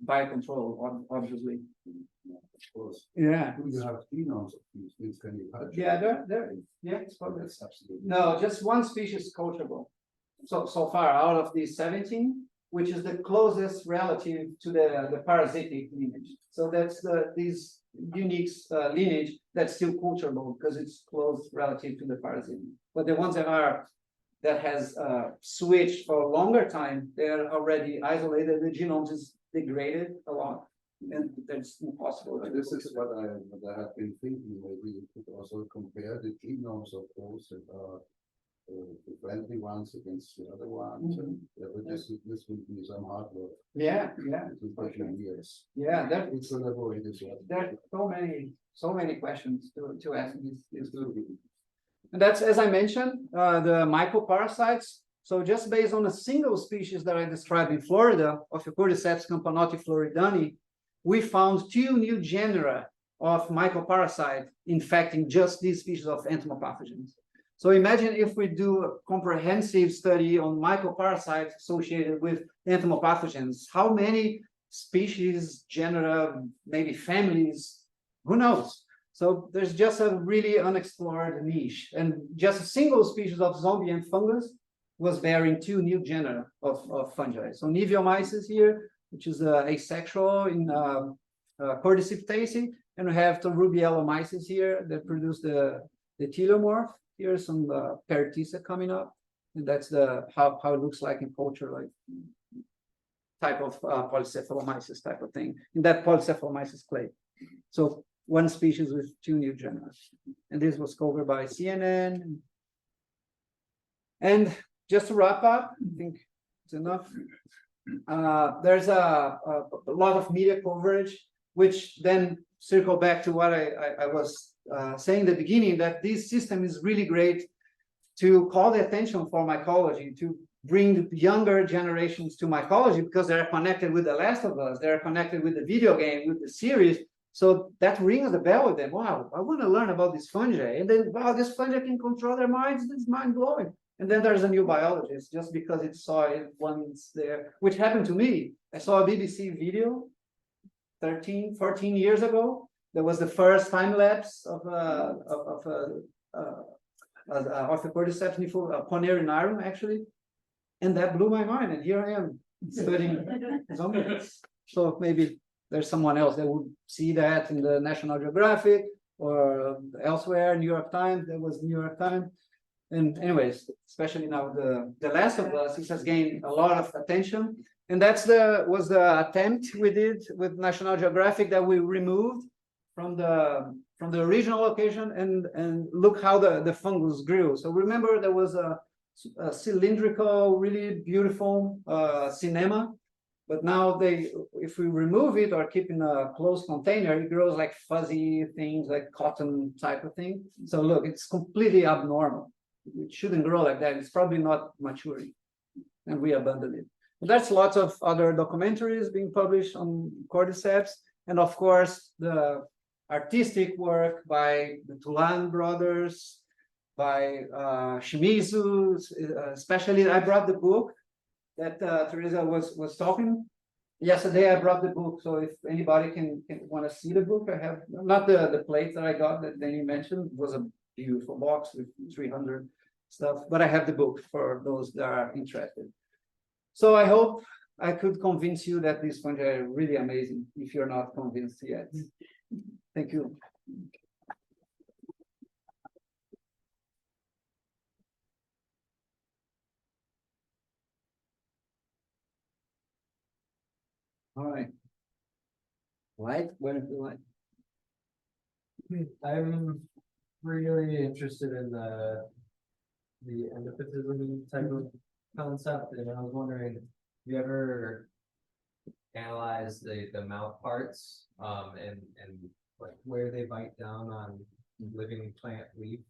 biocontrol, obviously. Of course. Yeah. Do you have genomes of these things? Can you culture? Yeah, yeah, it's probably. That's absolutely. No, just one species is culturable. So far, out of these 17, which is the closest relative to the parasitic lineage. So that's this unique lineage that's still culturable because it's close relative to the parasitic. But the ones that has switched for a longer time, they're already isolated. The genome is degraded a lot, and that's impossible. This is what I have been thinking. Maybe you could also compare the genomes of those that are the friendly ones against the other ones. And but this will be some hard work. Yeah. It will take many years. Yeah, It's elaborate as well. there are so many questions to ask this group. And that's, as I mentioned, the mycoparasites. So just based on a single species that I described in Florida, Ophiocordyceps campanoti floridani, we found 2 new genera of mycoparasite infecting just these species of entomopathogens. So imagine if we do a comprehensive study on mycoparasites associated with entomopathogens, how many species, genera, maybe families, who knows? So there's just a really unexplored niche, and just a single species of zombie and fungus was bearing 2 new genera of fungi. So Niveomyces here, which is asexual in cordycipitaceae, and we have the Rubiellomyces here that produce the telomorph. Here's some Pertisa coming up, and that's how it looks like in culture, like type of polycephalomyces type of thing in that polycephalomyces clade. So one species with 2 new genera, and this was covered by CNN. And just to wrap up, I think it's enough. There's a lot of media coverage, which then circle back to what I was saying in the beginning, that this system is really great to call the attention for mycology, to bring younger generations to mycology because they're connected with The Last of Us, they're connected with the video game, with the series. So that rings the bell with them. Wow, I want to learn about this fungi. And then, wow, this fungi can control their minds. It's mind blowing. And then there's a new biologist just because it saw it once there, which happened to me. I saw a BBC video 13, 14 years ago. That was the first time lapse of Ophiocordyceps ponerianarum, actually. And that blew my mind. And here I am studying zombies. So maybe there's someone else that would see that in the National Geographic or elsewhere, New York Times. There was New York Times. And anyways, especially now the Last of Us, it has gained a lot of attention. And that's was the attempt we did with National Geographic that we removed from the original location and look how the fungus grew. So remember there was a cylindrical, really beautiful cinema. But now if we remove it or keep in a closed container, it grows like fuzzy things, like cotton type of thing. So look, it's completely abnormal. It shouldn't grow like that. It's probably not maturing, and we abandoned it. But that's lots of other documentaries being published on cordyceps, and of course the artistic work by the Tulan brothers, by Shimizu, especially. I brought the book that Teresa was talking. Yesterday I brought the book, so if anybody can want to see the book, I have not the plate that I got that Danny mentioned. It was a beautiful box with 300 stuff, but I have the book for those that are interested. So I hope I could convince you that these fungi are really amazing if you're not convinced yet. Thank you. All right. Light, where is the light? I'm really interested in the endophytism type of concept, and I was wondering, have you ever analyzed the mouth parts, and like where they bite down on living plant leaf?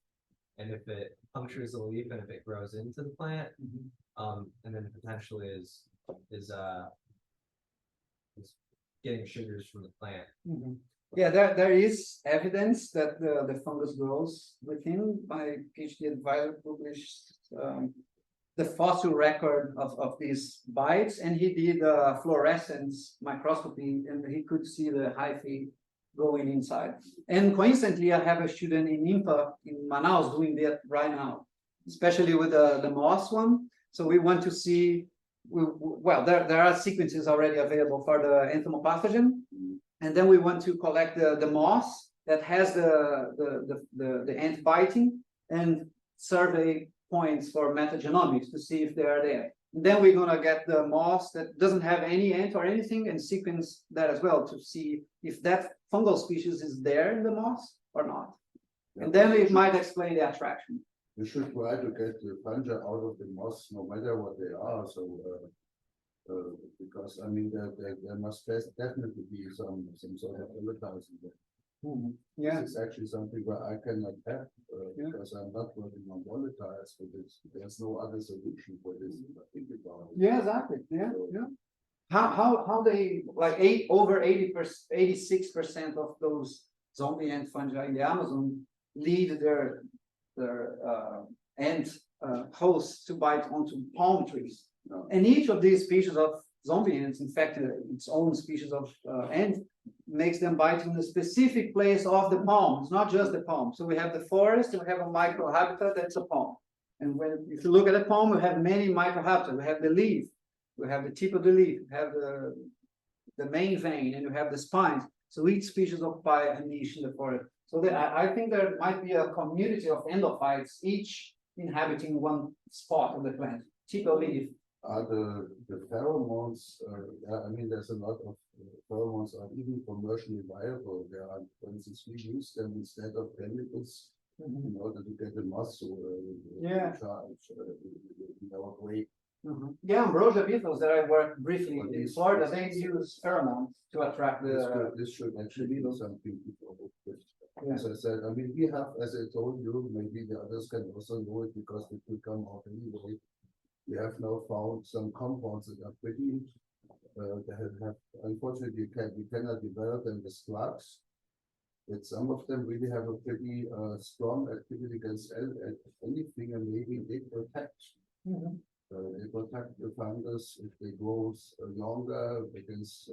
And if it punctures the leaf and if it grows into the plant, and then potentially is getting sugars from the plant. Yeah, there is evidence that the fungus grows within. My PhD advisor published the fossil record of these bites, and he did fluorescence microscopy, and he could see the hyphae going inside. And coincidentally, I have a student in IMPA in Manaus doing that right now, especially with the moss one. So we want to see, well, there are sequences already available for the entomopathogen. And then we want to collect the moss that has the ant biting and survey points for metagenomics to see if they are there. And then we're gonna get the moss that doesn't have any ant or anything and sequence that as well to see if that fungal species is there in the moss or not. And then it might explain the attraction. You should try to get the fungi out of the moss, no matter what they are. So, because I mean, there must definitely be some sort of advertising there. Yeah. This is actually something where I cannot help because I'm not working on volatiles, but there's no other solution for this. I think about it. Yeah, exactly. Yeah, yeah. How they like over 86% of those zombie ant fungi in the Amazon lead their ant hosts to bite onto palm trees. No. And each of these species of zombie ants, in fact, its own species of ant, makes them bite in a specific place of the palm. It's not just the palm. So we have the forest, and we have a microhabitat that's a palm. And if you look at the palm, we have many microhabitats. We have the leaf, we have the tip of the leaf, we have the main vein, and you have the spines. So each species occupy a niche in the forest. So I think there might be a community of endophytes, each inhabiting one spot of the plant. Tip of leaf. The pheromones, I mean, there's a lot of pheromones are even commercially viable. There are, for instance, we use them instead of chemicals in order to get the moss in our way. Yeah, ambrosia beetles that I worked briefly in Florida, they use pheromones to attract This should actually be something people with. Yeah. As I said, I mean, we have, as I told you, maybe the others can also know it because it will come out anyway. We have now found some compounds that are pretty, that have, unfortunately, we cannot develop them as drugs. But some of them really have a pretty strong activity against anything, and maybe they protect. They protect the fungus if they grow longer against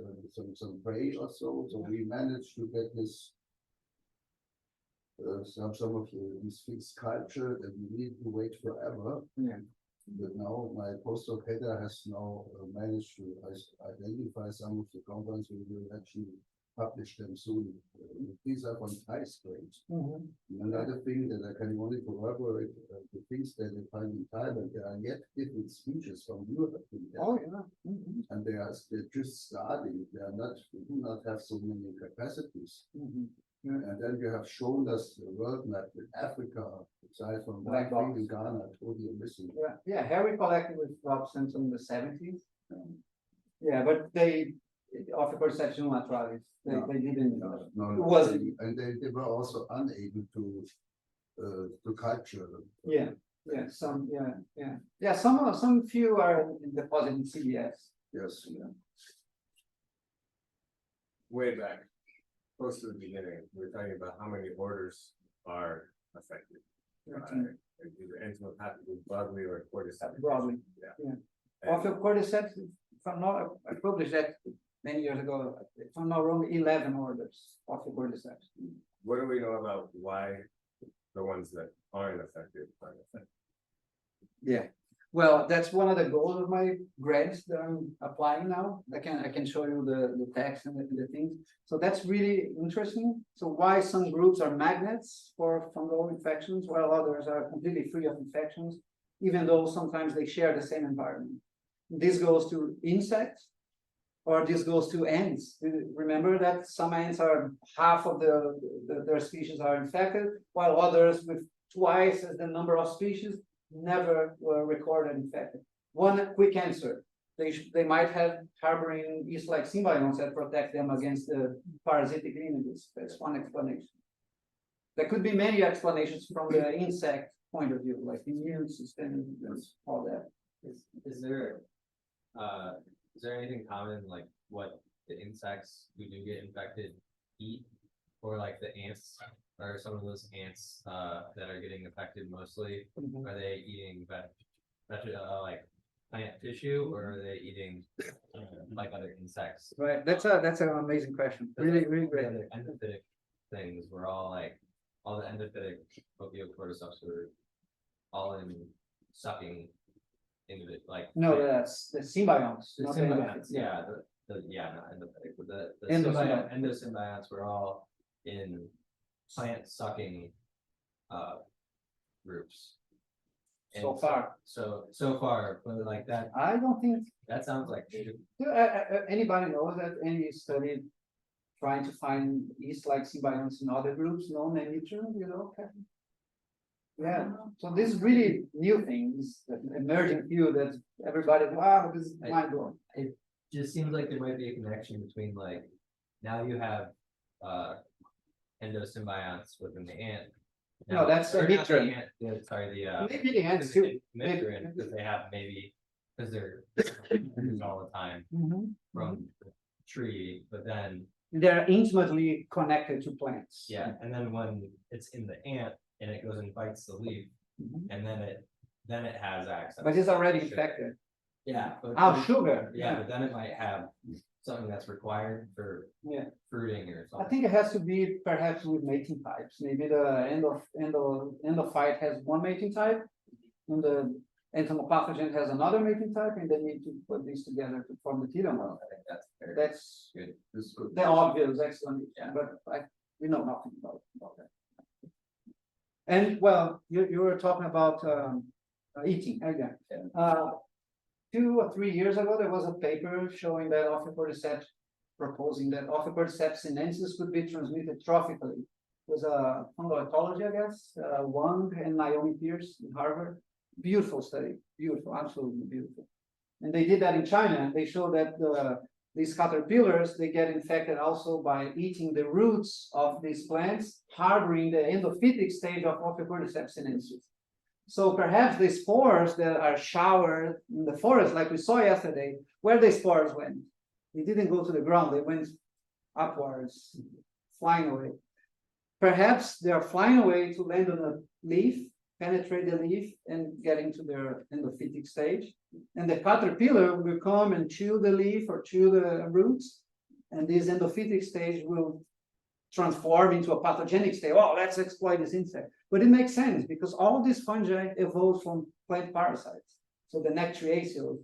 some prey or so. So we managed to get this. Some of these fixed culture that we need to wait forever. Yeah. But now my postdoc header has now managed to identify some of the compounds. We will actually publish them soon. These are from Thai strains. Another thing that I can only corroborate the things that they find in Thailand, there are yet different species from Europe. Oh yeah. And they're just starting. They do not have so many capacities. And then you have shown us the world map with Africa, aside from one thing in Ghana, totally missing. Yeah, Harry collected with Rob Simpson in the 70s. Yeah, but Ophiocordyceps unilateralis, they didn't. No, it wasn't. And they were also unable to culture them. Yeah, some few are deposited in CBS. Yes. Way back, close to the beginning, we were talking about how many orders are affected. Either entomopathogenic broadly or cordycipitaceous. Broadly. Yeah. Ophiocordyceps, if I'm not, I published that many years ago. If I'm not wrong, 11 orders of Ophiocordyceps. What do we know about why the ones that aren't affected aren't affected? Yeah, well, that's one of the goals of my grants that I'm applying now. I can show you the text and the things. So that's really interesting. So why some groups are magnets for fungal infections, while others are completely free of infections, even though sometimes they share the same environment. This goes to insects, or this goes to ants. Remember that some ants are half of their species are infected, while others with twice as the number of species never were recorded infected. one quick answer. They might have harboring yeast-like symbionts that protect them against the parasitic lineages. That's one explanation. There could be many explanations from the insect point of view, like immune system and all that. Is there anything common, like what the insects who do get infected eat? Or like the ants, or some of those ants that are getting affected mostly, are they eating like plant tissue, or are they eating like other insects? Right, that's an amazing question. Really, really great. The other endophytic things were all like, all the endophytic Ophiocordyceps were all in sucking into it, like. No, that's the symbionts. The not symbionts, the- yeah, not endophytic, but the Endosymbionts. endosymbionts were all in plant sucking groups. And So far. So far, but like that, I don't think, that sounds like, anybody knows that any study trying to find yeast-like symbionts in other groups, no nature, okay. Yeah, so this is really new things, an emerging field that everybody, wow, this is mind blowing. just seems like there might be a connection between like, now you have endosymbionts within the ant. No, that's a or not the micron. ant, Sorry, Maybe the ants too. Micron, because they have maybe, because they're all the time Mhm. from the tree, but then, They're intimately connected to plants. yeah, and then when it's in the ant and it goes and bites the leaf, Mhm. and then it has access. But it's already to sugar. infected. Yeah. Oh, sugar. Yeah, but then it might have something that's required for Yeah. fruiting or I something. think it has to be perhaps with mating types. Maybe the endophyte has one mating type, and the entomopathogen has another mating type, and they need to put these together to form the telomere. I think that's fair. That's Good. This could. the obvious explanation, Yeah. but we know nothing about that. And well, you were talking about eating again. Yeah. 2 or 3 years ago, there was a paper showing that Ophiocordyceps, proposing that Ophiocordyceps sinensis could be transmitted trophically. It was a fungal ecology, I guess, Wang and Naomi Pierce in Harvard. Beautiful study, beautiful, absolutely beautiful. And they did that in China, and they showed that these caterpillars, they get infected also by eating the roots of these plants, harboring the endophytic stage of Ophiocordyceps sinensis. So perhaps the spores that are showered in the forest, like we saw yesterday, where the spores went, they didn't go to the ground, they went upwards, flying away. Perhaps they are flying away to land on a leaf, penetrate the leaf and get into their endophytic stage. And the caterpillar will come and chew the leaf or chew the roots. And this endophytic stage will transform into a pathogenic state. Oh, let's exploit this insect. But it makes sense because all these fungi evolve from plant parasites. So the nectriaceous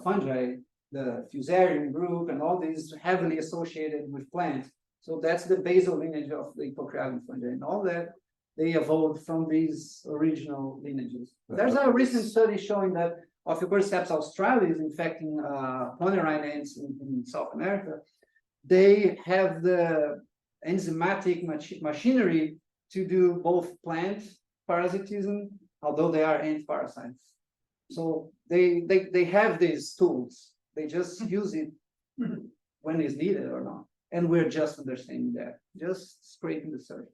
fungi, the fusarium group, and all these heavily associated with plants. So that's the basal lineage of the Hypocreales fungi, and all that they evolved from these original lineages. There's a recent study showing that Ophiocordyceps australis is infecting ponerine ants in South America. They have the enzymatic machinery to do both plant parasitism, although they are ant parasites. So they have these tools. They just use it when it's needed or not. And we're just understanding that, just scraping the surface.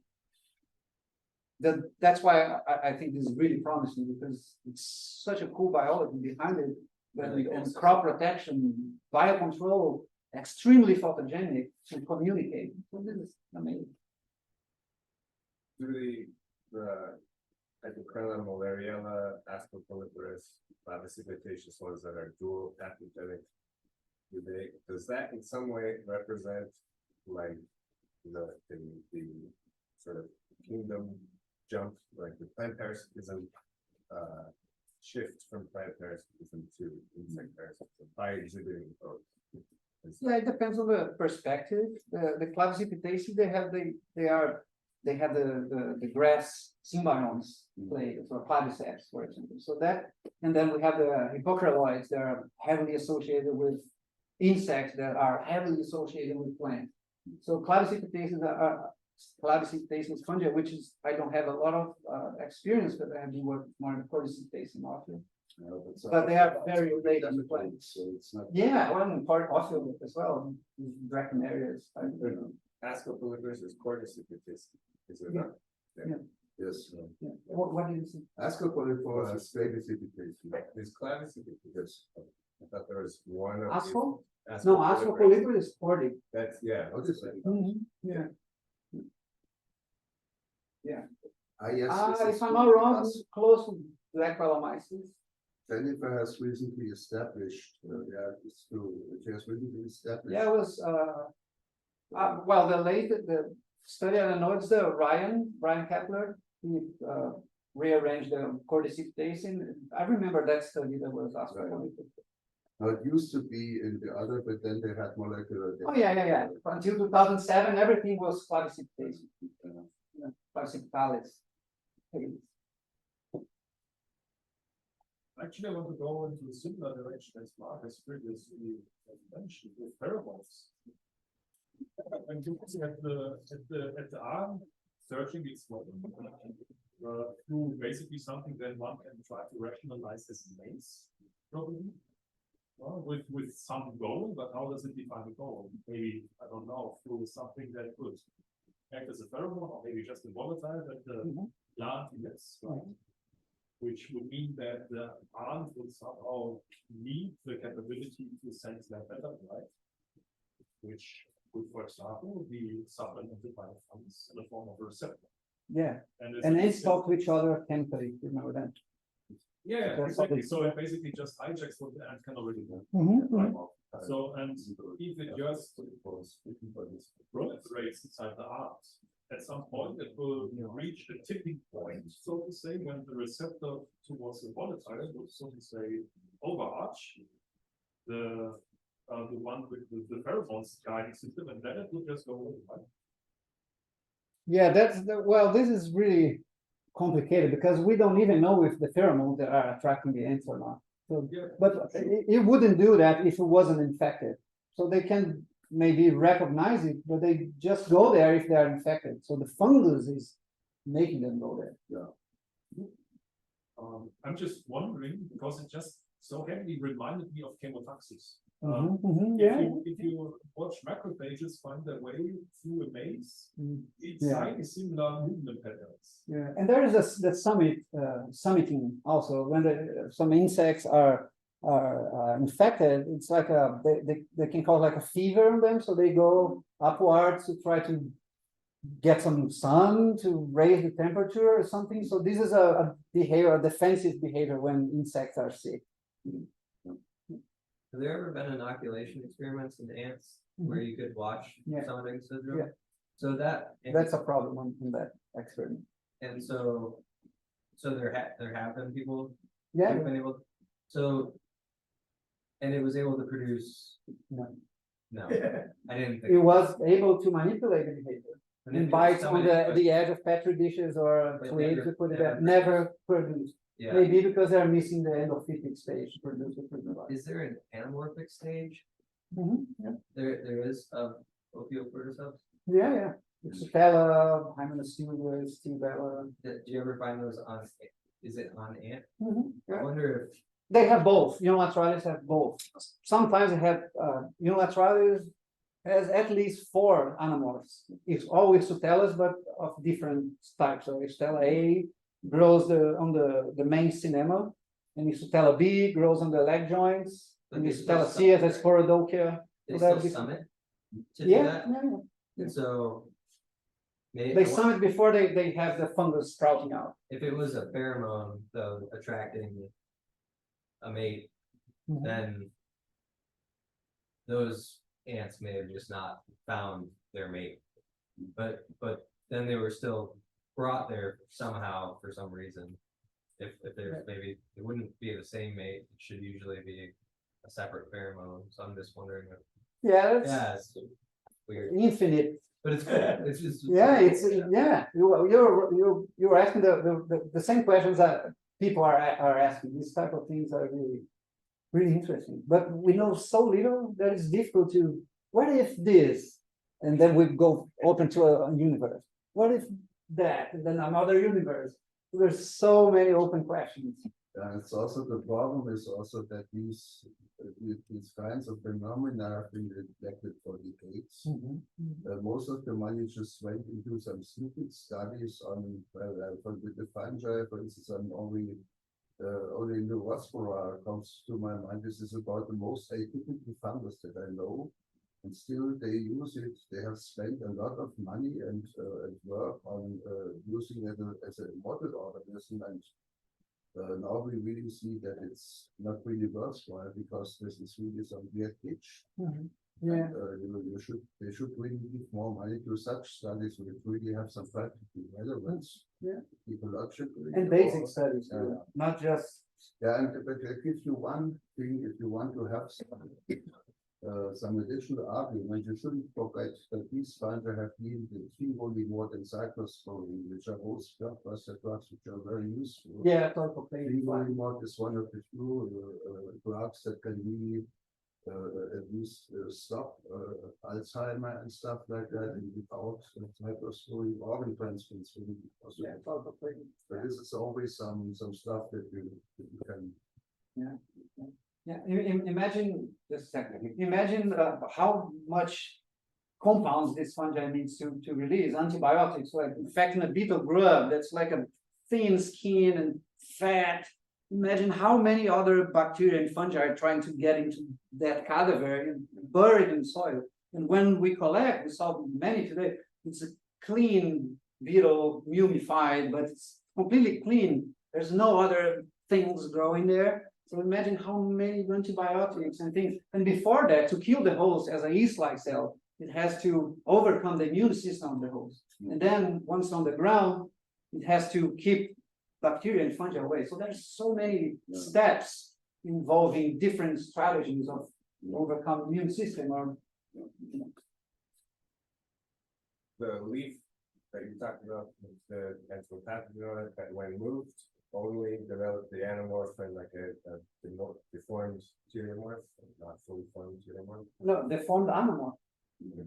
That's why I think this is really promising, because it's such a cool biology behind it. And crop protection, biocontrol, extremely photogenic to communicate. So this is amazing. Do the Hypocreales, Malariella, Aspergillosis, bacillus ones that are dual pathogenic, does that in some way represent like the sort of kingdom jump, like the plant parasitism shift from plant parasitism to insect parasitism by exhibiting both? Yeah, it depends on the perspective. The cordycipitaceous, they have the grass symbionts play for cordyceps, for example. So that, and then we have the Hypocreales that are heavily associated with insects that are heavily associated with plants. So cordycipitaceous are cordycipitaceous fungi, which is I don't have a lot of experience, but I have been working more in cordycipitaceous often. But they are very late in the plant. So it's not. Yeah, one part also as well, bracken areas. I don't know. Ascopolypus is cordycipitaceous. Is it Yeah. not? Yeah. Yes. Yeah. What do you think? Ascopolypus precipitation. Is clavicipitaceous. Yes. I thought there was one of. Asco? these No, Ascopolypus. Ascopolypus is cordy. That's, yeah. What is that? Yeah. Yes. If I'm not wrong, it's close to black Phalamyces. Jennifer has recently established, it's true, she has recently established. Yeah, it was, well, the study, I don't know, it's the Ryan Kepler. He, rearranged the cordycipitaceous. I remember that study that was Ascopolypus. Now, it used to be in the other, but then they had molecular. Oh, yeah. Until 2007, everything was cordycipitaceous. Cordycipitaceous. Actually, I want to go into a similar direction as Mark has previously mentioned with pheromones. When you're looking at the arm, searching its through basically something that one can try to rationalize as maze, probably. With some goal, but how does it define the goal? Maybe, I don't know, through something that could act as a pheromone, or maybe just a volatile that the plant emits, right? Which would mean that the ant would somehow need the capability to sense that better, right? Which would, for example, be supplemented by fungus in the form of a receptor. Yeah, And and it's talk to each other chemically, you know that. yeah, That's exactly. something- So it basically just hijacks what the ant can already do. So, and if it just proliferates inside the ant, at some point it will reach a tipping point, so to say, when the receptor towards the volatile will, so to say, overarch the one with the pheromones guiding system, and then it will just go away. Right? Yeah, well, this is really complicated because we don't even know if the pheromones that are attracting the ants or not. So, Yeah. but it wouldn't do that if it wasn't infected. So they can maybe recognize it, but they just go there if they are infected. So the fungus is making them go there. I'm just wondering, because it just so heavily reminded me of chemotaxis. Yeah. If you watch macrophages find their way through a maze, it's Yeah. like similar movement patterns. Yeah, and there is the summiting also when some insects are infected. It's like they can cause like a fever on them, so they go upwards to try to get some sun to raise the temperature or something. So this is a behavior, a defensive behavior when insects are sick. Have there ever been inoculation experiments in ants where you could watch Yeah. summiting syndrome? Yeah. So That's a problem in that experiment. and so there have been people Yeah, who've been able, so, and it was able to produce, no. no, I didn't think. It was able to manipulate the behavior. And And it bites was on summiting, the edge of petri dishes or But clay never- to put it never back, never produced. Yeah, Maybe because they're missing the endophytic stage to produce the protein. is there an anamorphic stage? Yeah, There is of Ophiocordyceps? yeah. Stella, Hymenostela, Stella. Do you ever find those on, is it on ant? I Yeah. wonder if, They have both. Unilateralis have both. Sometimes they have unilateralis has at least 4 anamorphs. It's always Sutellas, but of different types. So Stella A grows on the main cinema, and Stella B grows on the leg joints, But and they Stella still C has summit, Sporodokia. they So still that'd be- summit to do Yeah, that? yeah. And so. They summit before they have the fungus sprouting out. If it was a pheromone, though, attracting a mate, Mhm. then those ants may have just not found their mate. But then they were still brought there somehow for some reason. If there's maybe, it wouldn't be the same mate, it should usually be a separate pheromone, so I'm just wondering if, Yeah, it's yeah, it's weird, infinite. but it's cool, it's just. Yeah, you're asking the same questions that people are asking. These type of things are really interesting. But we know so little that it's difficult to. What if this? And then we go open to a universe. What if that? And then another universe. There's so many open questions. And it's also the problem is also that these kinds of phenomena have been neglected for decades. Most of the money just went into some stupid studies on with the fungi, for instance, on only Neurospora comes to my mind. This is about the most atypical fungus that I know. And still they use it. They have spent a lot of money and work on using it as a model organism. And now we really see that it's not really worthwhile because this is really some weird itch. Yeah. They should really give more money to such studies which really have some practical relevance. Yeah. Ecologically. And basic studies, Yeah. not just. Yeah, and but it gives you one thing, if you want to have some additional argument, you shouldn't forget that these fungi have been the fungi more than cyclosporine, which are both blockbuster drugs which are very useful. Yeah, Fungi Fungi is one of the few drugs that can really at least stop Alzheimer and stuff like that, and without cyclosporine organ transplants will be possible. Yeah, But this is always some stuff that you can. Yeah, imagine just a second. Imagine how much compounds this fungi needs to release. Antibiotics, like infecting a beetle grub that's like a thin skin and fat. Imagine how many other bacteria and fungi are trying to get into that cadaver and buried in soil. And when we collect, we saw many today, it's a clean beetle, mummified, but it's completely clean. There's no other things growing there. So imagine how many antibiotics and things. And before that, to kill the host as a yeast-like cell, it has to overcome the immune system of the host. And then once on the ground, it has to keep bacteria and fungi away. So there's so many steps involving different strategies of overcome immune system or The leaf that you talked about, the entomopathogenic that when moved, only developed the anamorph and like a deformed teleomorph, not fully formed teleomorph. no, deformed animal.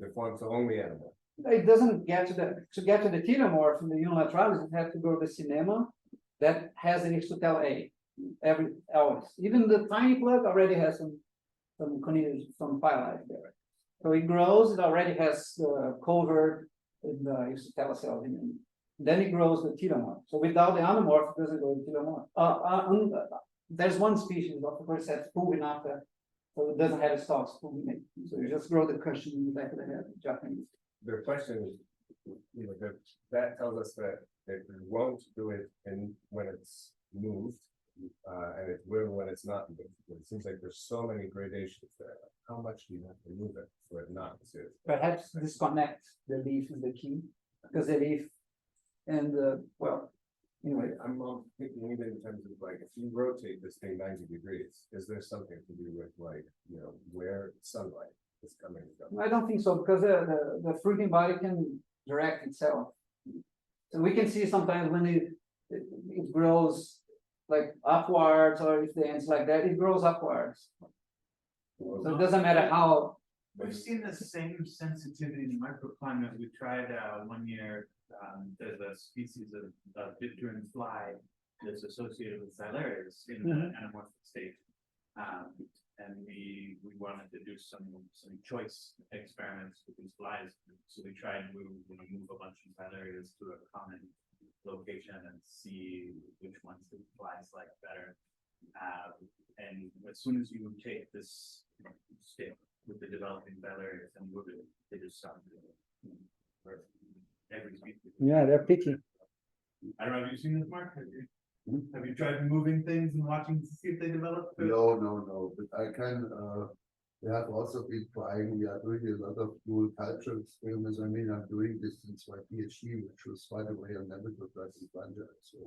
Deformed, so only animal. It doesn't get to the telomorph in the unilateralis, it has to go to the cinema that has an exotel A. Every always. Even the tiny plug already has some phyllite there. So it grows, it already has covered in the exotella cells in it. Then it grows the telomorph. So without the anamorph, it doesn't go to telomorph. There's one species of Ophiocordyceps, Fungi, so it doesn't have a stalk, Fungi. So you just grow the cushion in the back of the head, Japanese. The question is, that tells us that it won't do it when it's moved, and it will when it's not moved. It seems like there's so many gradations there. How much do you have to move it for it not to? Perhaps disconnect the leaf is the key, because the leaf and anyway. I'm thinking even in terms of like, if you rotate this thing 90 degrees, is there something to do with like, where sunlight is coming from? I don't think so, because the fruiting body can direct itself. So we can see sometimes when it grows like upwards, or if the ants like that, it grows upwards. So it doesn't matter how. We've seen the same sensitivity in microclimate. We tried 1 year, there's a species of dipteran fly that's associated with Xylarius in the anamorphic state. And we wanted to do some choice experiments with these flies. So we tried to move a bunch of Xylarius to a common location and see which ones the flies like better. And as soon as you take this stick with the developing Xylarius and move it, they just stop for every species. Yeah, they're picky. I don't know, have you seen this, Mark? Have you tried moving things and watching to see if they develop? No, but I can, we have also been trying, we are doing a lot of dual culture experiments. I mean, I'm doing this since my PhD, which was, by the way, on nematode drugs and fungi. So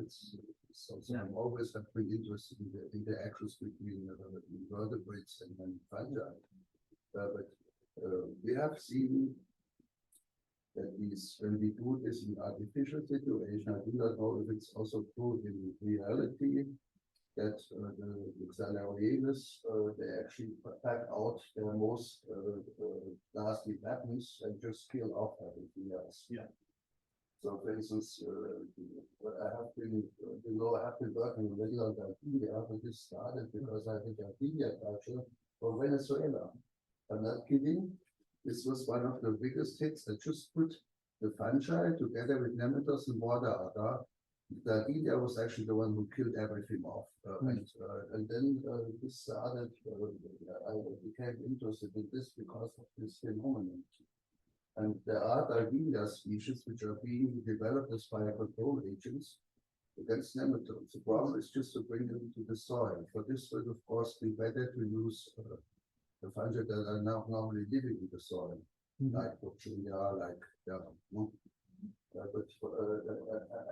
it's something I'm always have been interested in the interactions between invertebrates and fungi. But we have seen that when we do this in artificial situation, I do not know if it's also true in reality, that the Xylarius, they actually pack out their most nasty weapons and just kill off everything else. Yeah. So for instance, I have been, I have been working already on Gardenia, but this started because I did Gardenia culture for Venezuela. I'm not kidding. This was one of the biggest hits. I just put the fungi together with nematodes and water agar. Gardenia was actually the one who killed everything off. And then this started, I became interested in this because of this phenomenon. And there are Gardenia species which are being developed as fire control agents against nematodes. The problem is just to bring them to the soil. For this would, of course, be better to use the fungi that are now normally living in the soil, like Portunia, like but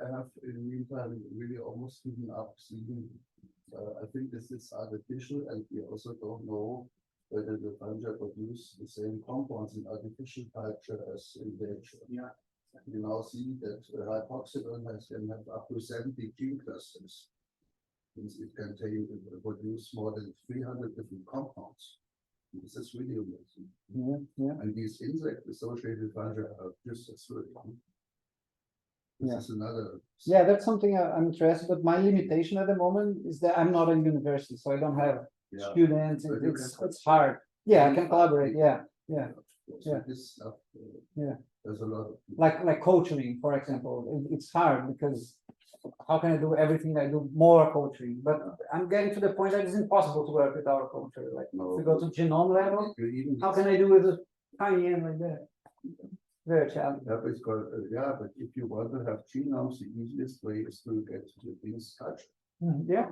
I have in the meantime really almost given up seeing. I think this is artificial, and we also don't know whether the fungi produce the same compounds in artificial culture as in nature. Yeah. You now see that Hypocreales can have up to 70 gene clusters. Means it can produce more than 300 different compounds. This is really amazing. And these insect-associated fungi are just as good. This is another. Yeah, that's something I'm interested, but my limitation at the moment is that I'm not in university, so I don't have students, But you it's hard. Yeah, I can collaborate, yeah. So this stuff, there's a lot of. Like coaching, for example, it's hard because how can I do everything I do more coaching? But I'm getting to the point that it's impossible to work with our culture. Like if we go to genome level, how can I do with a tiny end like that? Very challenging. But if you want to have genomes, the easiest way is to get the things touched. Yeah.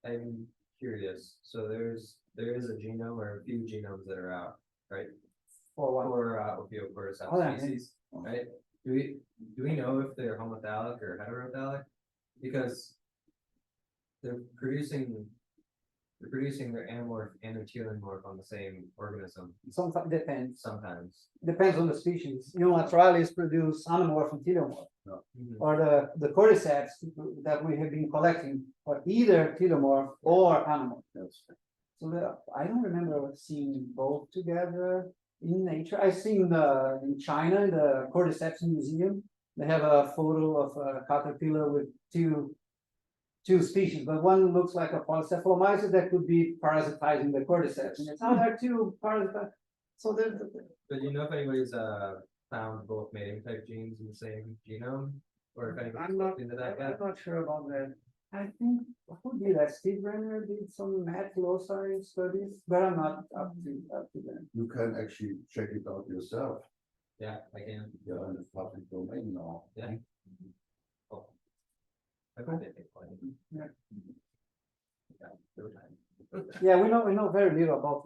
I'm curious, so there is a genome or a few genomes that are out, right? For Ophiocordyceps species, right? Do we know if they're homophilic or heterophilic? Because they're producing their anamorph and their telemorph on the same organism. Sometimes depends. Sometimes. Depends on the species. Unilateralis produce anamorph and telomorph. Or the cordyceps that we have been collecting are either telomorph or anamorph. So I don't remember seeing both together in nature. I've seen in China, in the Cordyceps Museum, they have a photo of a caterpillar with two species, but one looks like a polycephalomyces that could be parasitizing the cordyceps. And it's there are two parasites. So there's. But you know if anybody's found both mating type genes in the same genome, or if anybody's looked into that yet? I'm not sure about that. I think who did that? Steve Renner did some mat loci studies, but I'm not up to them. You can actually check it out yourself. Yeah, I can. You're in the public domain now. Yeah. Oh. I bet they take plenty. Yeah. Yeah, over time. Yeah, we know very little about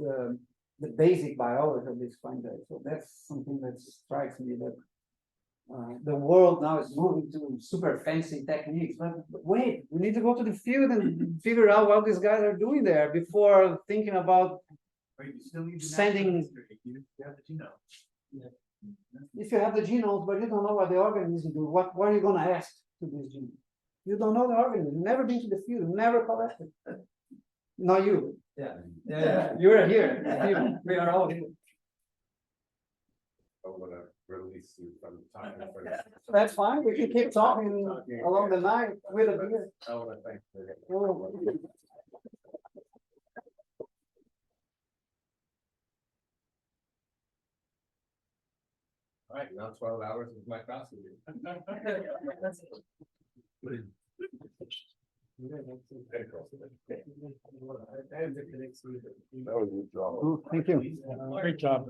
the basic biology of this fungi. So that's something that strikes me that the world now is moving to super fancy techniques. But wait, we need to go to the field and figure out what these guys are doing there before thinking about Right, you still need the sending. natural history, you have the genome. If you have the genomes, but you don't know what the organism do, what are you going to ask to this genome? You don't know the organism. You've never been to the field. Never collected. Not you. Yeah. You're here. We are all here. I want to release you from talking for this. That's fine. We can keep talking along the night with a beer. I want to thank you. All right, now 12 hours of my class with you. That was a good job. Thank you. Great job.